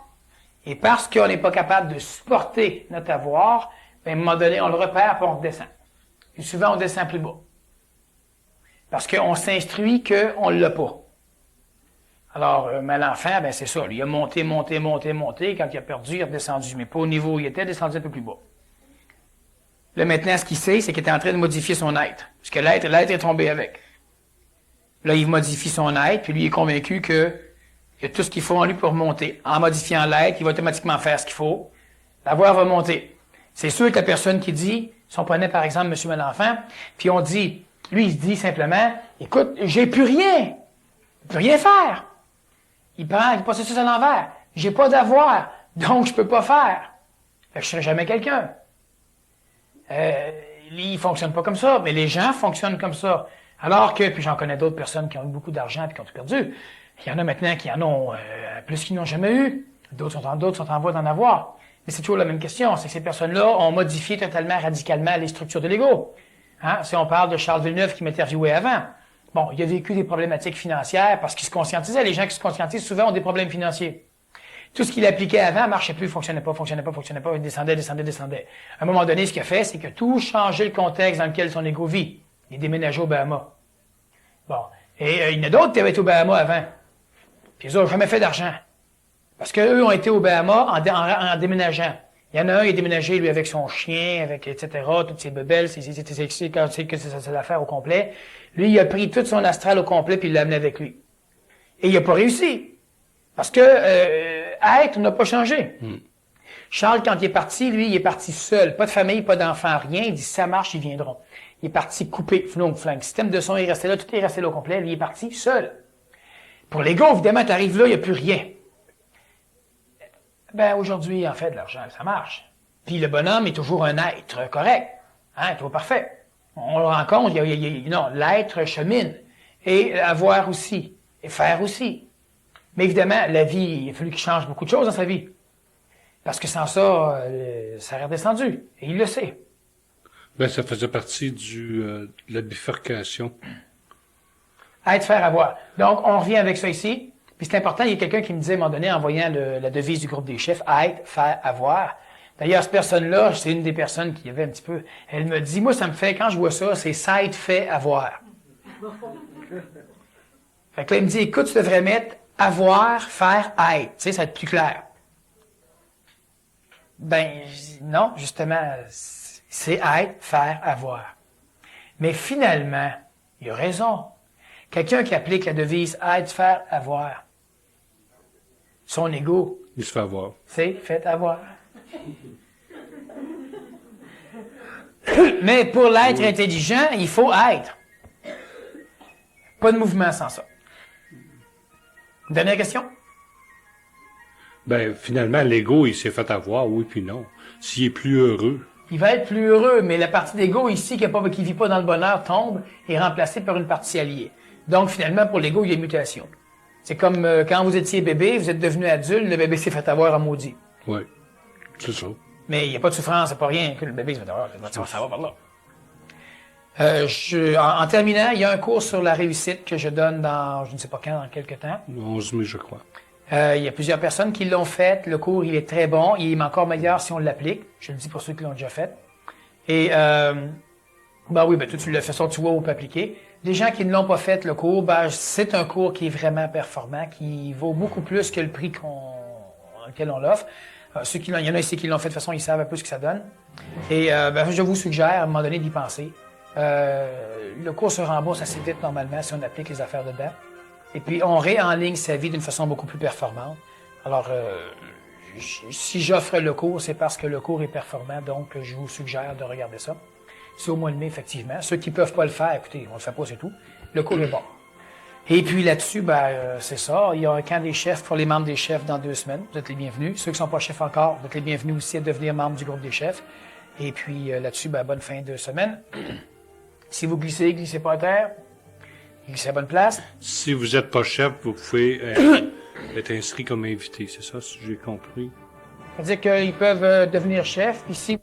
et parce qu'on n'est pas capable de supporter notre avoir, ben, à un moment donné, on le repère puis on redescend. Et souvent, on descend plus bas. Parce qu'on s'instruit qu'on ne l'a pas. Alors, mais l'enfant, ben c'est ça. Il a monté. Quand il a perdu, il est redescendu. Mais pas au niveau où il était, descendu un peu plus bas. Là, maintenant, ce qu'il sait, c'est qu'il est en train de modifier son être. Parce que l'être est tombé avec. Là, il modifie son être, puis lui, il est convaincu qu'il y a tout ce qu'il faut en lui pour monter. En modifiant l'être, il va automatiquement faire ce qu'il faut. L'avoir va monter. C'est sûr que la personne qui dit, si on prenait par exemple Monsieur Malenfant, puis on dit, lui, il se dit simplement, écoute, j'ai plus rien. Je peux rien faire. Il prend le processus à l'envers. J'ai pas d'avoir, donc je peux pas faire. Fait que je serai jamais quelqu'un. Il fonctionne pas comme ça, mais les gens fonctionnent comme ça. Alors que, puis j'en connais d'autres personnes qui ont eu beaucoup d'argent et qui ont tout perdu. Il y en a maintenant qui en ont plus qu'ils n'ont jamais eu. D'autres sont en voie d'en avoir. Mais c'est toujours la même question. C'est que ces personnes-là ont modifié totalement, radicalement les structures de l'ego. Hein? Si on parle de Charles Villeneuve qui m'interviewait avant. Bon, il a vécu des problématiques financières parce qu'il se conscientisait. Les gens qui se conscientisent souvent ont des problèmes financiers. Tout ce qu'il appliquait avant marchait plus, fonctionnait pas, il descendait. À un moment donné, ce qu'il a fait, c'est que tout changeait le contexte dans lequel son ego vit. Il est déménagé aux Bahamas. Bon. Et il y en a d'autres qui avaient été aux Bahamas avant. Puis ils n'ont jamais fait d'argent. Parce qu'eux ont été aux Bahamas en déménageant. Il y en a un, il est déménagé, lui, avec son chien, avec, etc., toutes ses bebelles, c'est l'affaire au complet. Lui, il a pris tout son astral au complet, puis il l'a amené avec lui. Et il n'a pas réussi. Parce que être n'a pas changé. Charles, quand il est parti, lui, il est parti seul. Pas de famille, pas d'enfants, rien. Il dit, ça marche, ils viendront. Il est parti coupé, flingue. Système de son est resté là, tout est resté là au complet. Lui, il est parti seul. Pour l'ego, évidemment, tu arrives là, il n'y a plus rien. Ben, aujourd'hui, en fait, de l'argent, ça marche. Puis le bonhomme est toujours un être correct. Hein, toujours parfait. On le rencontre, non, l'être chemine. Et avoir aussi. Et faire aussi. Mais évidemment, la vie, il a fallu qu'il change beaucoup de choses dans sa vie. Parce que sans ça, ça aurait redescendu. Et il le sait. Ben, ça faisait partie de la bifurcation. Être, faire, avoir. Donc, on revient avec ça ici. Puis c'est important, il y a quelqu'un qui me disait à un moment donné, en voyant la devise du groupe des chefs, être, faire, avoir. D'ailleurs, cette personne-là, c'est une des personnes qui avait un petit peu... Elle me dit, moi, ça me fait, quand je vois ça, c'est ça être, fait, avoir. Fait que là, il me dit, écoute, tu devrais mettre avoir, faire, être. Tu sais, ça va être plus clair. Ben, je dis, non, justement, c'est être, faire, avoir. Mais finalement, il a raison. Quelqu'un qui applique la devise être, faire, avoir, son ego, Il se fait avoir. c'est fait avoir. Mais pour l'être intelligent, il faut être. Pas de mouvement sans ça. Dernière question? Ben, finalement, l'ego, il s'est fait avoir, oui puis non. S'il est plus heureux. Il va être plus heureux, mais la partie d'ego ici, qui ne vit pas dans le bonheur, tombe et est remplacée par une partie alliée. Donc, finalement, pour l'ego, il y a une mutation. C'est comme quand vous étiez bébé, vous êtes devenu adulte, le bébé s'est fait avoir en maudit. Oui, c'est ça. Mais il n'y a pas de souffrance, c'est pas rien que le bébé se fait avoir. Ça va par là. En terminant, il y a un cours sur la réussite que je donne dans, je ne sais pas quand, dans quelques temps. 11 mai, je crois. Il y a plusieurs personnes qui l'ont fait. Le cours, il est très bon. Il est encore meilleur si on l'applique. Je le dis pour ceux qui l'ont déjà fait. Et, ben oui, ben toi, tu l'as fait, ça, tu vois où on peut appliquer. Les gens qui ne l'ont pas fait, le cours, ben, c'est un cours qui est vraiment performant, qui vaut beaucoup plus que le prix auquel on l'offre. Il y en a ici qui l'ont fait de toute façon, ils savent un peu ce que ça donne. Et, ben, je vous suggère, à un moment donné, d'y penser. Le cours se rembourse assez vite, normalement, si on applique les affaires dedans. Et puis, on réenligne sa vie d'une façon beaucoup plus performante. Alors, si j'offre le cours, c'est parce que le cours est performant, donc je vous suggère de regarder ça. C'est au mois de mai, effectivement. Ceux qui peuvent pas le faire, écoutez, on le fait pas, c'est tout. Le cours est bon. Et puis là-dessus, ben, c'est ça. Il y a un camp des chefs pour les membres des chefs dans 2 semaines. Vous êtes les bienvenus. Ceux qui sont pas chefs encore, vous êtes les bienvenus aussi à devenir membres du groupe des chefs. Et puis là-dessus, ben, bonne fin de semaine. Si vous glissez pas à terre. Glissez à la bonne place. Si vous n'êtes pas chef, vous pouvez être inscrit comme invité, c'est ça, si j'ai compris? C'est-à-dire qu'ils peuvent devenir chefs. Puis si